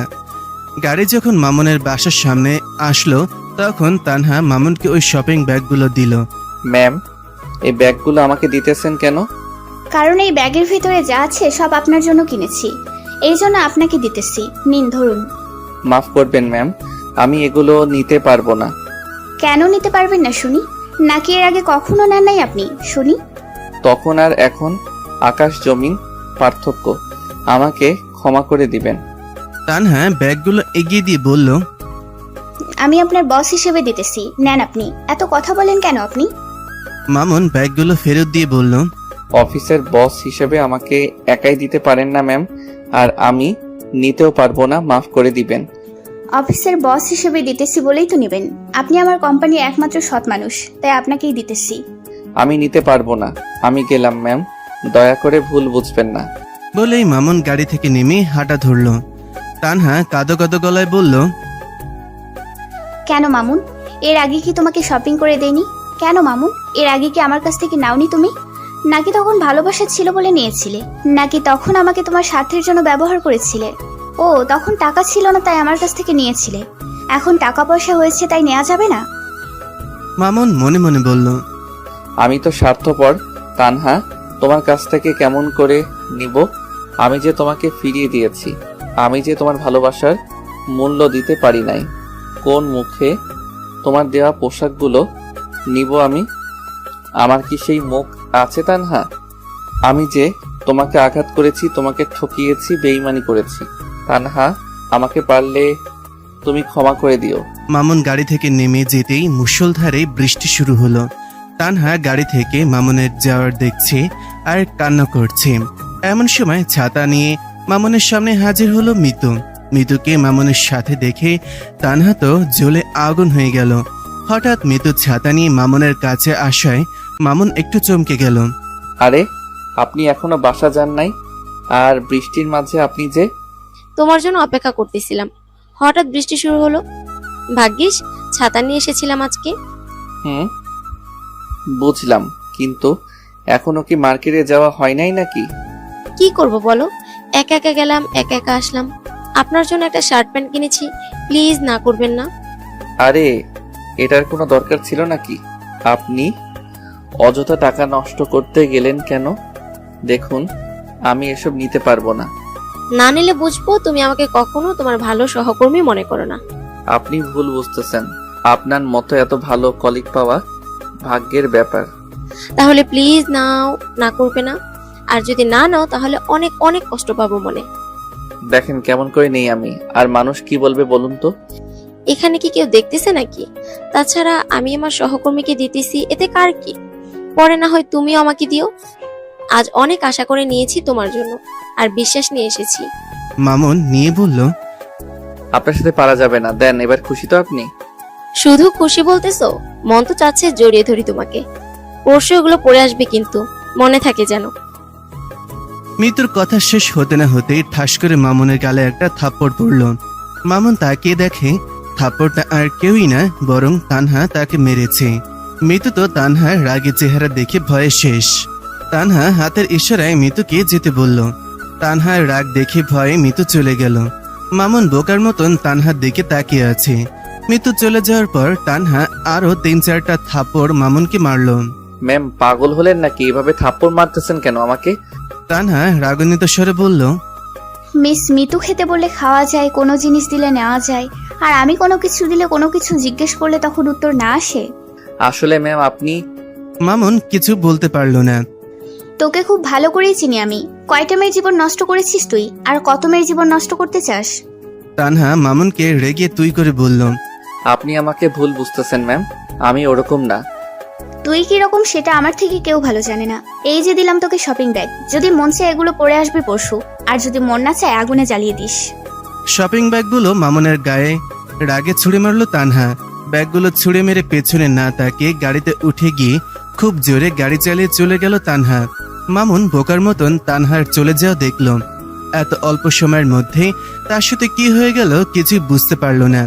গাড়ি যখন মামুনের বাসার সামনে আসলো তখন তানহা মামুনকে ওই শপিং ব্যাগগুলো দিল। ম্যাম, এই ব্যাগগুলো আমাকে দিতেছেন কেন? কারণ এই ব্যাগের ভিতরে যা আছে সব আপনার জন্য কিনেছি, এই জন্য আপনাকে দিতেছি। নিন ধরুন। মাফ করবেন ম্যাম, আমি এগুলো নিতে পারবো না। কেন নিতে পারবেন না শুনি? নাকি এর আগে কখনো নেন নাই আপনি? শুনি। তখন আর এখন আকাশ জমিন পার্থক্য, আমাকে ক্ষমা করে দিবেন। তানহা ব্যাগগুলো এগিয়ে দিয়ে বলল, আমি আপনার বস হিসেবে দিতেছি, নেন আপনি। এত কথা বলেন কেন আপনি? মামুন ব্যাগগুলো ফেরত দিয়ে বলল, অফিসের বস হিসেবে আমাকে একাই দিতে পারেন না ম্যাম, আর আমি নিতেও পারবো না, মাফ করে দিবেন। অফিসের বস হিসেবে দিতেছি বলেই তো নেবেন। আপনি আমার কোম্পানির একমাত্র সৎ মানুষ, তাই আপনাকেই দিতেছি। আমি নিতে পারবো না, আমি গেলাম ম্যাম, দয়া করে ভুল বুঝবেন না। বলেই মামুন গাড়ি থেকে নেমে হাঁটা ধরল। তানহা কাঁদো কাঁদো গলায় বলল, কেন মামুন, এর আগে কি তোমাকে শপিং করে দেয়নি? কেন মামুন, এর আগে কি আমার কাছ থেকে নাওনি তুমি? নাকি তখন ভালোবাসা ছিল বলে নিয়েছিলে? নাকি তখন আমাকে তোমার স্বার্থের জন্য ব্যবহার করেছিলে? ও, তখন টাকা ছিল না তাই আমার কাছ থেকে নিয়েছিলে। এখন টাকা পয়সা হয়েছে তাই নেওয়া যাবে না? মামুন মনে মনে বলল, আমি তো স্বার্থপর তানহা, তোমার কাছ থেকে কেমন করে নিব? আমি যে তোমাকে ফিরিয়ে দিয়েছি, আমি যে তোমার ভালোবাসার মূল্য দিতে পারি নাই, কোন মুখে তোমার দেওয়া পোশাকগুলো নিব আমি? আমার কি সেই মুখ আছে তানহা? আমি যে তোমাকে আঘাত করেছি, তোমাকে ঠকিয়েছি, বেইমানি করেছি তানহা, আমাকে পারলে তুমি ক্ষমা করে দিও। মামুন গাড়ি থেকে নেমে যেতেই মুষলধারে বৃষ্টি শুরু হলো। তানহা গাড়ি থেকে মামুনের যাওয়ার দেখছে আর কান্না করছে। এমন সময় ছাতা নিয়ে মামুনের সামনে হাজির হলো মিতু। মিতুকে মামুনের সাথে দেখে তানহা তো জ্বলে আগুন হয়ে গেল। হঠাৎ মিতু ছাতা নিয়ে মামুনের কাছে আসায় মামুন একটু চমকে গেল। আরে, আপনি এখনো বাসা যান নাই? আর বৃষ্টির মাঝে আপনি যে? তোমার জন্য অপেক্ষা করতেছিলাম। হঠাৎ বৃষ্টি শুরু হলো। ভাগ্যিস ছাতা নিয়ে এসেছিলাম আজকে। হুম, বুঝলাম, কিন্তু এখনো কি মার্কেটে যাওয়া হয় নাই নাকি? কি করব বলো, একা একা গেলাম, একা একা আসলাম। আপনার জন্য একটা শার্ট প্যান্ট কিনেছি, প্লিজ না করবেন না। আরে, এটার কোনো দরকার ছিল নাকি? আপনি অযথা টাকা নষ্ট করতে গেলেন কেন? দেখুন, আমি এসব নিতে পারবো না। না নিলে বুঝবো তুমি আমাকে কখনো তোমার ভালো সহকর্মী মনে করো না। আপনি ভুল বুঝতেছেন। আপনার মতো এত ভালো কলিগ পাওয়া ভাগ্যের ব্যাপার। তাহলে প্লিজ নাও, না করবে না। আর যদি না নাও তাহলে অনেক অনেক কষ্ট পাবো মনে। দেখেন কেমন করে নেই আমি, আর মানুষ কি বলবে বলুন তো? এখানে কি কেউ দেখতেছে নাকি? তাছাড়া আমি আমার সহকর্মীকে দিতেছি, এতে কার কি? পরে না হয় তুমিও আমাকে দিও। আজ অনেক আশা করে নিয়েছি তোমার জন্য, আর বিশ্বাস নিয়ে এসেছি। মামুন নিয়ে বলল, আপনার সাথে পারা যাবে না। দেন, এবার খুশি তো আপনি? শুধু খুশি বলতেছো? মন তো চাচ্ছে জড়িয়ে ধরি তোমাকে। পরশু এগুলো পরে আসবে কিন্তু, মনে থাকে যেন। মিতুর কথা শেষ হতে না হতেই ঠাস করে মামুনের গালে একটা থাপ্পড় পড়ল। মামুন তাকিয়ে দেখে থাপ্পড়টা আর কেউই না, বরং তানহা তাকে মেরেছে। মিতু তো তানহার রাগী চেহারা দেখে ভয়ে শেষ। তানহা হাতের ইশারায় মিতুকে যেতে বলল। তানহার রাগ দেখে ভয়ে মিতু চলে গেল। মামুন বোকার মতন তানহার দিকে তাকিয়ে আছে। মিতু চলে যাওয়ার পর তানহা আরো 3-4টা থাপ্পড় মামুনকে মারল। ম্যাম, পাগল হলেন নাকি? এভাবে থাপ্পড় মারতেছেন কেন আমাকে? তানহা রাগান্বিত স্বরে বলল, মিস মিতু খেতে বললে খাওয়া যায়, কোনো জিনিস দিলে নেওয়া যায়, আর আমি কোনো কিছু দিলে কোনো কিছু জিজ্ঞেস করলে তখন উত্তর না আসে। আসলে ম্যাম, আপনি... মামুন কিছু বলতে পারল না। তোকে খুব ভালো করেই চিনি আমি। কয়টা মেয়ের জীবন নষ্ট করেছিস তুই, আর কত মেয়ের জীবন নষ্ট করতে চাস? তানহা মামুনকে রেগে তুই করে বলল, আপনি আমাকে ভুল বুঝতেছেন ম্যাম, আমি ওরকম না। তুই কি রকম সেটা আমার থেকে কেউ ভালো জানে না। এই যে দিলাম তোকে শপিং ব্যাগ, যদি মন চায় এগুলো পরে আসবি পরশু, আর যদি মন না চায় আগুনে জ্বালিয়ে দিস। শপিং ব্যাগগুলো মামুনের গায়ে রাগে ছুড়ে মারল তানহা। ব্যাগগুলো ছুড়ে মেরে পেছনে না তাকিয়ে গাড়িতে উঠে গিয়ে খুব জোরে গাড়ি চালিয়ে চলে গেল তানহা। মামুন বোকার মতন তানহার চলে যাওয়া দেখল। এত অল্প সময়ের মধ্যে তার সাথে কি হয়ে গেল কিছুই বুঝতে পারল না।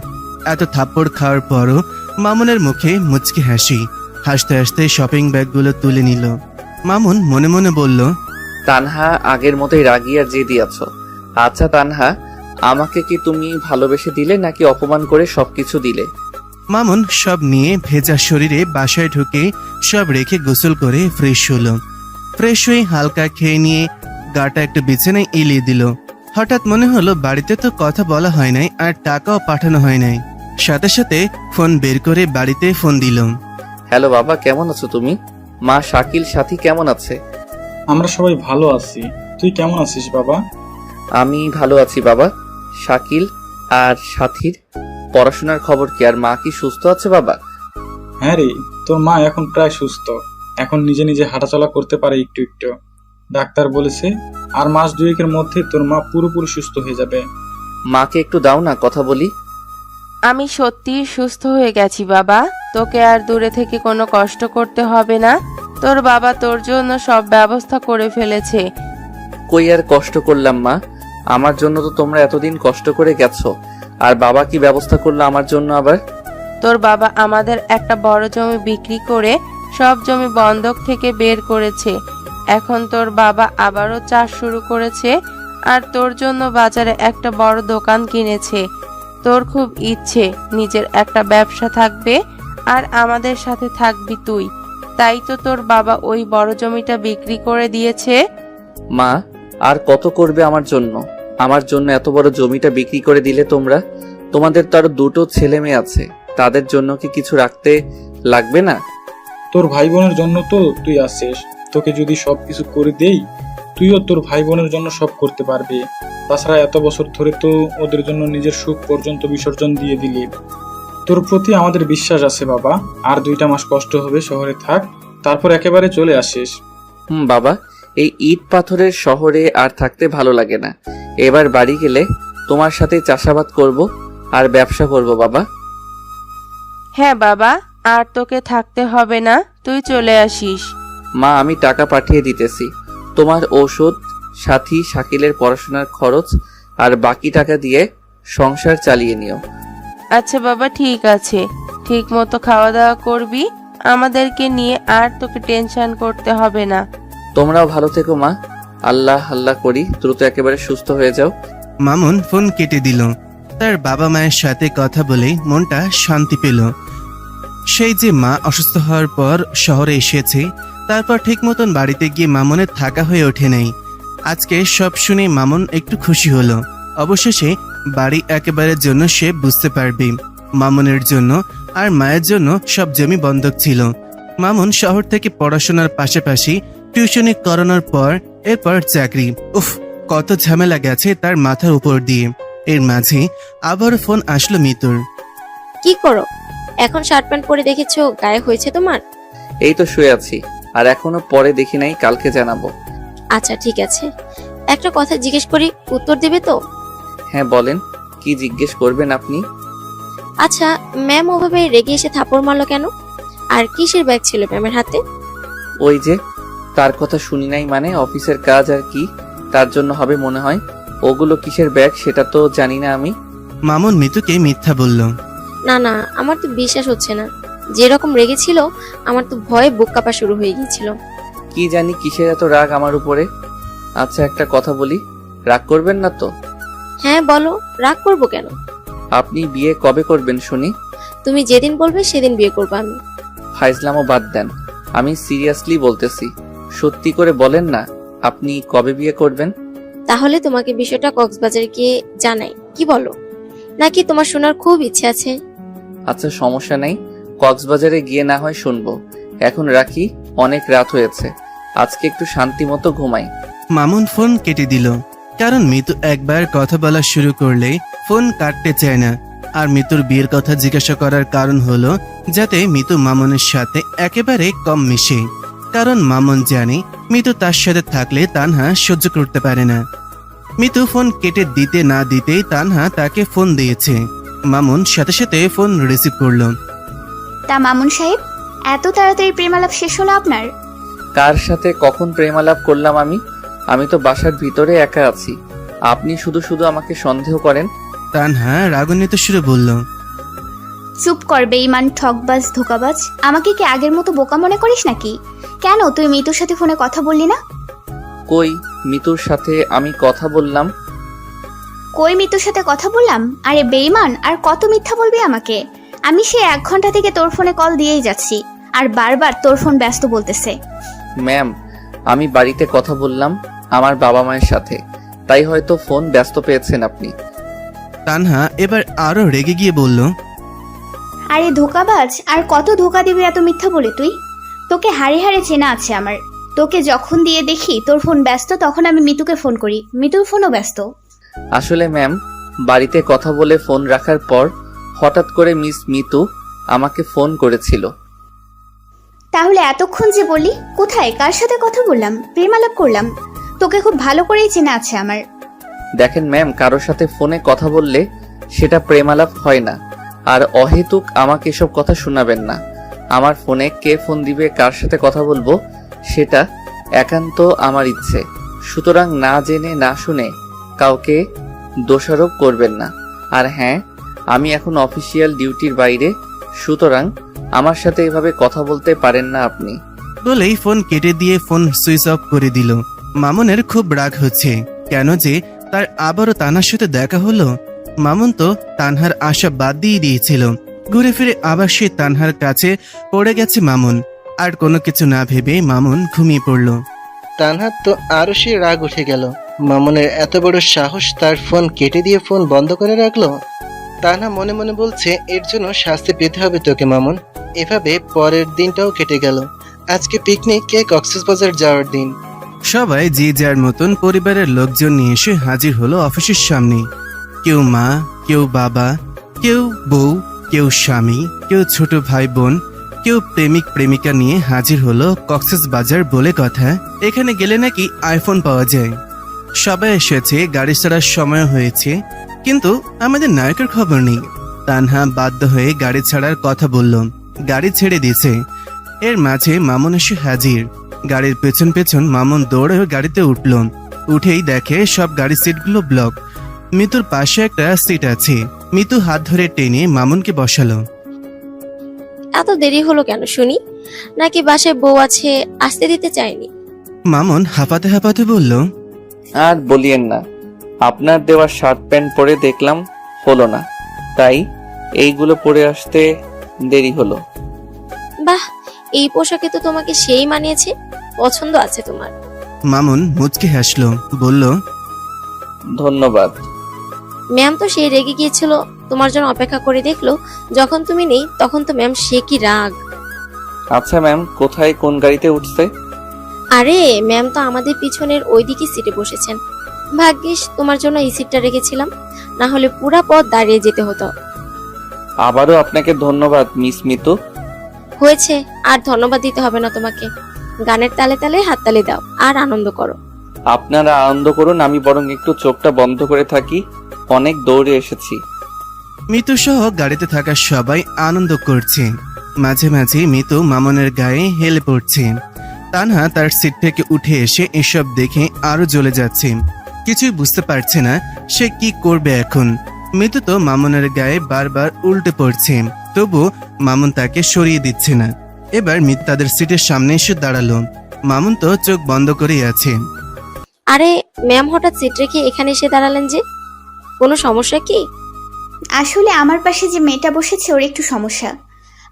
এত থাপ্পড় খাওয়ার পরও মামুনের মুখে মুচকি হাসি। হাসতে হাসতে শপিং ব্যাগগুলো তুলে নিল। মামুন মনে মনে বলল, তানহা আগের মতোই রাগি আর জেদি আছো। আচ্ছা তানহা, আমাকে কি তুমি ভালোবেসে দিলে নাকি অপমান করে সবকিছু দিলে? মামুন সব নিয়ে ভেজা শরীরে বাসায় ঢুকে সব রেখে গোসল করে ফ্রেশ হলো। ফ্রেশ হয়ে হালকা খেয়ে নিয়ে গাটা একটু বিছানায় এলিয়ে দিল। হঠাৎ মনে হলো বাড়িতে তো কথা বলা হয় নাই, আর টাকাও পাঠানো হয় নাই। সাথে সাথে ফোন বের করে বাড়িতে ফোন দিল। হ্যালো বাবা, কেমন আছো তুমি? মা, শাকিল, সাথী কেমন আছে? আমরা সবাই ভালো আছি। তুই কেমন আছিস বাবা? আমি ভালো আছি বাবা। শাকিল আর সাথীর পড়াশোনার খবর কি? আর মা কি সুস্থ আছে বাবা? হ্যাঁ রে, তোর মা এখন প্রায় সুস্থ। এখন নিজে নিজে হাঁটাচলা করতে পারে একটু একটু। ডাক্তার বলেছে আর মাস 2-এর মধ্যে তোর মা পুরোপুরি সুস্থ হয়ে যাবে। মাকে একটু দাও না, কথা বলি। আমি সত্যি সুস্থ হয়ে গেছি বাবা। তোকে আর দূরে থেকে কোনো কষ্ট করতে হবে না। তোর বাবা তোর জন্য সব ব্যবস্থা করে ফেলেছে। কই আর কষ্ট করলাম মা? আমার জন্য তো তোমরা এতদিন কষ্ট করে গেছো, আর বাবা কি ব্যবস্থা করলো আমার জন্য আবার? তোর বাবা আমাদের একটা বড় জমি বিক্রি করে সব জমি বন্ধক থেকে বের করেছে। এখন তোর বাবা আবারও চাষ শুরু করেছে, আর তোর জন্য বাজারে একটা বড় দোকান কিনেছে। তোর খুব ইচ্ছে নিজের একটা ব্যবসা থাকবে, আর আমাদের সাথে থাকবি তুই। তাই তো তোর বাবা ওই বড় জমিটা বিক্রি করে দিয়েছে। মা, আর কত করবে আমার জন্য? আমার জন্য এত বড় জমিটা বিক্রি করে দিলে তোমরা? তোমাদের তো আরো 2টো ছেলে মেয়ে আছে, তাদের জন্য কি কিছু রাখতে লাগবে না? তোর ভাই বোনের জন্য তো তুই আসিস। তোকে যদি সবকিছু করে দেই, তুইও তোর ভাই বোনের জন্য সব করতে পারবি। তাছাড়া এত বছর ধরে তো ওদের জন্য নিজের সুখ পর্যন্ত বিসর্জন দিয়ে দিলি। তোর প্রতি আমাদের বিশ্বাস আছে বাবা। আর 2টা মাস কষ্ট হবে, শহরে থাক, তারপর একেবারে চলে আসিস। বাবা, এই ইট পাথরের শহরে আর থাকতে ভালো লাগে না। এবার বাড়ি গেলে তোমার সাথে চাষাবাদ করব আর ব্যবসা করব বাবা। হ্যাঁ বাবা, আর তোকে থাকতে হবে না, তুই চলে আসিস। মা, আমি টাকা পাঠিয়ে দিতেছি। তোমার ঔষধ, সাথী, শাকিলের পড়াশোনার খরচ আর বাকি টাকা দিয়ে সংসার চালিয়ে নিও। আচ্ছা বাবা, ঠিক আছে, ঠিক মতো খাওয়া দাওয়া করবি, আমাদেরকে নিয়ে আর তোকে টেনশন করতে হবে না। তোমরাও ভালো থেকো মা। আল্লাহ আল্লাহ করি দ্রুত একেবারে সুস্থ হয়ে যাও। মামুন ফোন কেটে দিল। তার বাবা মায়ের সাথে কথা বলে মনটা শান্তি পেল। সেই যে মা অসুস্থ হওয়ার পর শহরে এসেছে, তারপর ঠিক মতন বাড়িতে গিয়ে মামুনের থাকা হয়ে ওঠে নাই। আজকে সব শুনে মামুন একটু খুশি হলো। অবশেষে বাড়ি একেবারের জন্য সে বুঝতে পারবে। মামুনের জন্য আর মায়ের জন্য সব জমি বন্ধক ছিল। মামুন শহর থেকে পড়াশোনার পাশাপাশি টিউশনি করানোর পর এরপর চাকরি। উফ, কত ঝামেলা গেছে তার মাথার উপর দিয়ে। এর মাঝে আবার ফোন আসলো মিতুর। কি করো এখন? শার্ট প্যান্ট পরে দেখেছো, গায়ে হয়েছে তোমার? এই তো শুয়ে আছি, আর এখনো পরে দেখি নাই, কালকে জানাবো। আচ্ছা ঠিক আছে, একটা কথা জিজ্ঞেস করি, উত্তর দেবে তো? হ্যাঁ বলেন, কি জিজ্ঞেস করবেন আপনি? আচ্ছা, ম্যাম ওভাবে রেগে এসে থাপড় মারলো কেন? আর কিসের ব্যাগ ছিল ম্যামের হাতে? ওই যে, তার কথা শুনি নাই মানে? অফিসের কাজ আর কি, তার জন্য হবে মনে হয়। ওগুলো কিসের ব্যাগ সেটা তো জানি না আমি। মামুন মিতুকে মিথ্যা বলল। না না, আমার তো বিশ্বাস হচ্ছে না। যেরকম রেগেছিল আমার তো ভয়ে বুক কাঁপা শুরু হয়ে গিয়েছিল। কি জানি কিসের এত রাগ আমার উপরে। আচ্ছা একটা কথা বলি, রাগ করবেন না তো? হ্যাঁ বলো, রাগ করবো কেন? আপনি বিয়ে কবে করবেন শুনি? তুমি যেদিন বলবে সেদিন বিয়ে করবো আমি। ফাইজলামও বাদ দেন, আমি সিরিয়াসলি বলতেছি। সত্যি করে বলেন না, আপনি কবে বিয়ে করবেন? তাহলে তোমাকে বিষয়টা কক্সবাজারে গিয়ে জানাই, কি বলো? নাকি তোমার শোনার খুব ইচ্ছে আছে? আচ্ছা সমস্যা নাই, কক্সবাজারে গিয়ে না হয় শুনবো। এখন রাখি, অনেক রাত হয়েছে, আজকে একটু শান্তি মতো ঘুমাই। মামুন ফোন কেটে দিল, কারণ মিতু একবার কথা বলা শুরু করলে ফোন কাটতে চায় না। আর মিতুর বিয়ের কথা জিজ্ঞাসা করার কারণ হলো যাতে মিতু মামুনের সাথে একেবারে কম মিশে। কারণ মামুন জানে মিতু তার সাথে থাকলে তানহা সহ্য করতে পারে না। মিতু ফোন কেটে দিতে না দিতেই তানহা তাকে ফোন দিয়েছে। মামুন সাথে সাথে ফোন রিসিভ করলো। তা মামুন সাহেব, এত তাড়াতাড়ি প্রেমালাপ শেষ হলো আপনার? কার সাথে কখন প্রেমালাপ করলাম আমি? আমি তো বাসার ভিতরে একা আছি, আপনি শুধু শুধু আমাকে সন্দেহ করেন। তানহা রাগান্বিত সুরে বলল। চুপ কর বেঈমান, ঠকবাজ, ধোকাবাজ। আমাকে কি আগের মতো বোকা মনে করিস নাকি? কেন তুই মিতুর সাথে ফোনে কথা বললি না? কই মিতুর সাথে আমি কথা বললাম? কই মিতুর সাথে কথা বললাম? আরে বেঈমান, আর কত মিথ্যা বলবি আমাকে? আমি সে 1 ঘন্টা থেকে তোর ফোনে কল দিয়েই যাচ্ছি, আর বারবার তোর ফোন ব্যস্ত বলতেছে। ম্যাম, আমি বাড়িতে কথা বললাম আমার বাবা মায়ের সাথে, তাই হয়তো ফোন ব্যস্ত পেয়েছেন আপনি। তানহা এবার আরো রেগে গিয়ে বলল। আরে ধোকাবাজ, আর কত ধোকা দিবি এত মিথ্যা বলে তুই? তোকে হাড়ে হাড়ে চেনা আছে আমার। তোকে যখন দিয়ে দেখি তোর ফোন ব্যস্ত, তখন আমি মিতুকে ফোন করি, মিতুর ফোনও ব্যস্ত। আসলে ম্যাম, বাড়িতে কথা বলে ফোন রাখার পর হঠাৎ করে মিস মিতু আমাকে ফোন করেছিল। তাহলে এতক্ষণ যে বললি, কোথায় কার সাথে কথা বললাম, প্রেমালাপ করলাম? তোকে খুব ভালো করেই চেনা আছে আমার। দেখেন ম্যাম, কারোর সাথে ফোনে কথা বললে সেটা প্রেমালাপ হয় না। আর অহেতুক আমাকে এসব কথা শোনাবেন না। আমার ফোনে কে ফোন দিবে, কার সাথে কথা বলবো, সেটা একান্ত আমার ইচ্ছে। সুতরাং না জেনে না শুনে কাউকে দোষারোপ করবেন না। আর হ্যাঁ, আমি এখন অফিসিয়াল ডিউটির বাইরে, সুতরাং আমার সাথে এভাবে কথা বলতে পারেন না আপনি। বলেই ফোন কেটে দিয়ে ফোন সুইচ অফ করে দিল। মামুনের খুব রাগ হচ্ছে, কেন যে তার আবারও তানহার সাথে দেখা হলো। মামুন তো তানহার আশা বাদ দিয়ে দিয়েছিল। ঘুরে ফিরে আবার সে তানহার কাছে পড়ে গেছে মামুন। আর কোনো কিছু না ভেবে মামুন ঘুমিয়ে পড়ল। তানহার তো আরো সে রাগ উঠে গেল। মামুনের এত বড় সাহস, তার ফোন কেটে দিয়ে ফোন বন্ধ করে রাখলো। তানহা মনে মনে বলছে, এর জন্য শাস্তি পেতে হবে তোকে মামুন। এভাবে পরের দিনটাও কেটে গেল। আজকে পিকনিকে কক্সবাজার যাওয়ার দিন। সবাই যে যার মতন পরিবারের লোকজন নিয়ে এসে হাজির হলো অফিসের সামনে। কেউ মা, কেউ বাবা, কেউ বউ, কেউ স্বামী, কেউ ছোট ভাই বোন, কেউ প্রেমিক প্রেমিকা নিয়ে হাজির হলো কক্সবাজার বলে কথা। এখানে গেলে নাকি আইফোন পাওয়া যায়। সবাই এসেছে, গাড়ি ছাড়ার সময় হয়েছে, কিন্তু আমাদের নায়কের খবর নেই। তানহা বাধ্য হয়ে গাড়ি ছাড়ার কথা বলল। গাড়ি ছেড়ে দিয়েছে। এর মাঝে মামুন এসে হাজির। গাড়ির পেছন পেছন মামুন দৌড়ে গাড়িতে উঠল। উঠেই দেখে সব গাড়ির সিটগুলো ব্লক। মিতুর পাশে একটা সিট আছে। মিতু হাত ধরে টেনে মামুনকে বসালো। এত দেরি হলো কেন শুনি? নাকি বাসায় বউ আছে, আসতে দিতে চায়নি? মামুন হাঁপাতে হাঁপাতে বলল, আর বলিয়েন না, আপনার দেওয়া শার্ট প্যান্ট পরে দেখলাম হলো না, তাই এইগুলো পরে আসতে দেরি হলো। বাহ, এই পোশাকে তো তোমাকে সেই মানিয়েছে, পছন্দ আছে তোমার। মামুন মুচকে হাসলো, বলল, ধন্যবাদ। ম্যাম তো সেই রেগে গিয়েছিল, তোমার জন্য অপেক্ষা করে দেখলো যখন তুমি নেই, তখন তো ম্যাম সে কি রাগ। আচ্ছা ম্যাম, কোথায় কোন গাড়িতে উঠছে? আরে ম্যাম তো আমাদের পিছনের ওইদিকে সিটে বসেছেন। ভাগ্যিস তোমার জন্য এই সিটটা রেখেছিলাম, না হলে পুরা পথ দাঁড়িয়ে যেতে হতো। আবারও আপনাকে ধন্যবাদ মিস মিতু। হয়েছে, আর ধন্যবাদ দিতে হবে না তোমাকে। গানের তালে তালে হাততালি দাও আর আনন্দ করো। আপনারা আনন্দ করুন, আমি বরং একটু চোখটা বন্ধ করে থাকি, অনেক দৌড়ে এসেছি। মিতু সহ গাড়িতে থাকা সবাই আনন্দ করছে। মাঝে মাঝে মিতু মামুনের গায়ে হেলে পড়ছে। তানহা তার সিট থেকে উঠে এসে এসব দেখে আরো জ্বলে যাচ্ছে। কিছুই বুঝতে পারছে না সে কি করবে এখন। মিতু তো মামুনের গায়ে বারবার উল্টে পড়ছে, তবু মামুন তাকে সরিয়ে দিচ্ছে না। এবার মিতু তাদের সিটের সামনে এসে দাঁড়ালো। মামুন তো চোখ বন্ধ করেই আছে। আরে ম্যাম হঠাৎ সিট রেখে এখানে এসে দাঁড়ালেন যে, কোনো সমস্যা কি? আসলে আমার পাশে যে মেয়েটা বসেছে ওর একটু সমস্যা।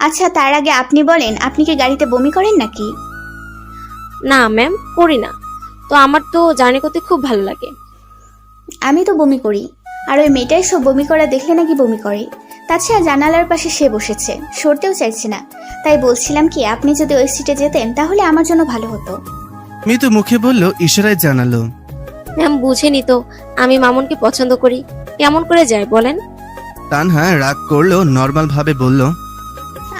আচ্ছা, তার আগে আপনি বলেন, আপনি কি গাড়িতে বমি করেন নাকি? না ম্যাম, করি না। তো আমার তো জার্নি করতে খুব ভালো লাগে। আমি তো বমি করি, আর ওই মেয়েটাই সব বমি করা দেখলে নাকি বমি করে। তাছাড়া জানালার পাশে সে বসেছে, সরতেও চাইছে না। তাই বলছিলাম কি, আপনি যদি ওই সিটে যেতেন তাহলে আমার জন্য ভালো হতো। মিতু মুখে বলল, ইশারায় জানালো। ম্যাম বুঝেনি তো, আমি মামুনকে পছন্দ করি। কেমন করে যায় বলেন? তানহা রাগ করলো, নর্মাল ভাবে বলল,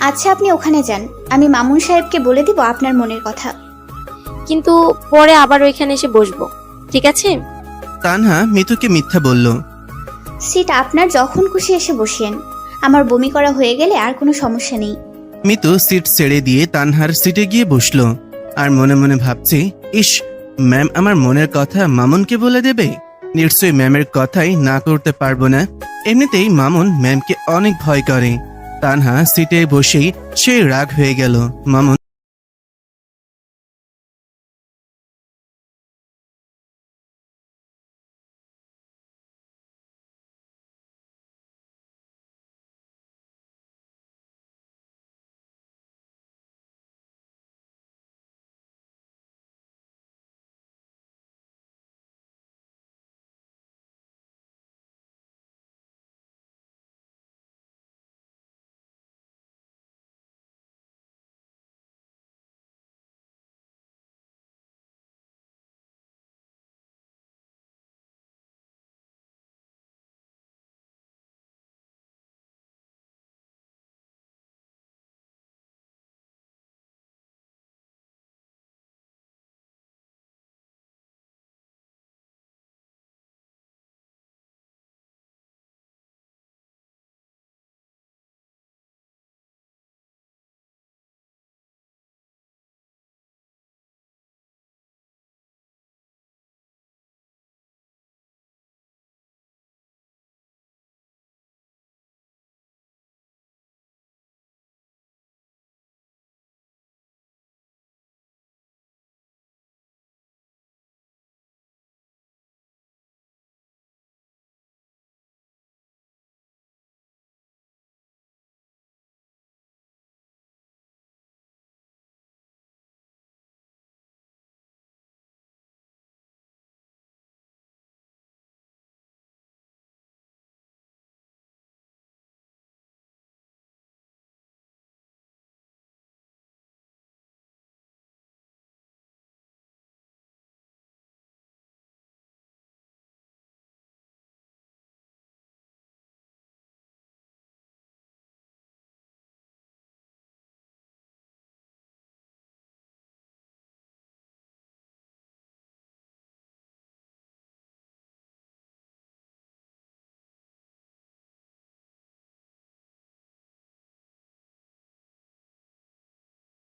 আচ্ছা, আপনি ওখানে যান, আমি মামুন সাহেবকে বলে দিব আপনার মনের কথা। কিন্তু পরে আবার ওইখানে এসে বসবো, ঠিক আছে? তানহা মিতুকে মিথ্যা বলল। সিট আপনার, যখন খুশি এসে বসিয়েন। আমার বমি করা হয়ে গেলে আর কোনো সমস্যা নেই। মিতু সিট ছেড়ে দিয়ে তানহার সিটে গিয়ে বসলো। আর মনে মনে ভাবছে, ইস, ম্যাম আমার মনের কথা মামুনকে বলে দেবে। নিশ্চয়ই ম্যামের কথাই না করতে পারবো না। এমনিতেই মামুন ম্যামকে অনেক ভয় করে। তানহা সিটে বসেই সে রাগ হয়ে গেল। মামুন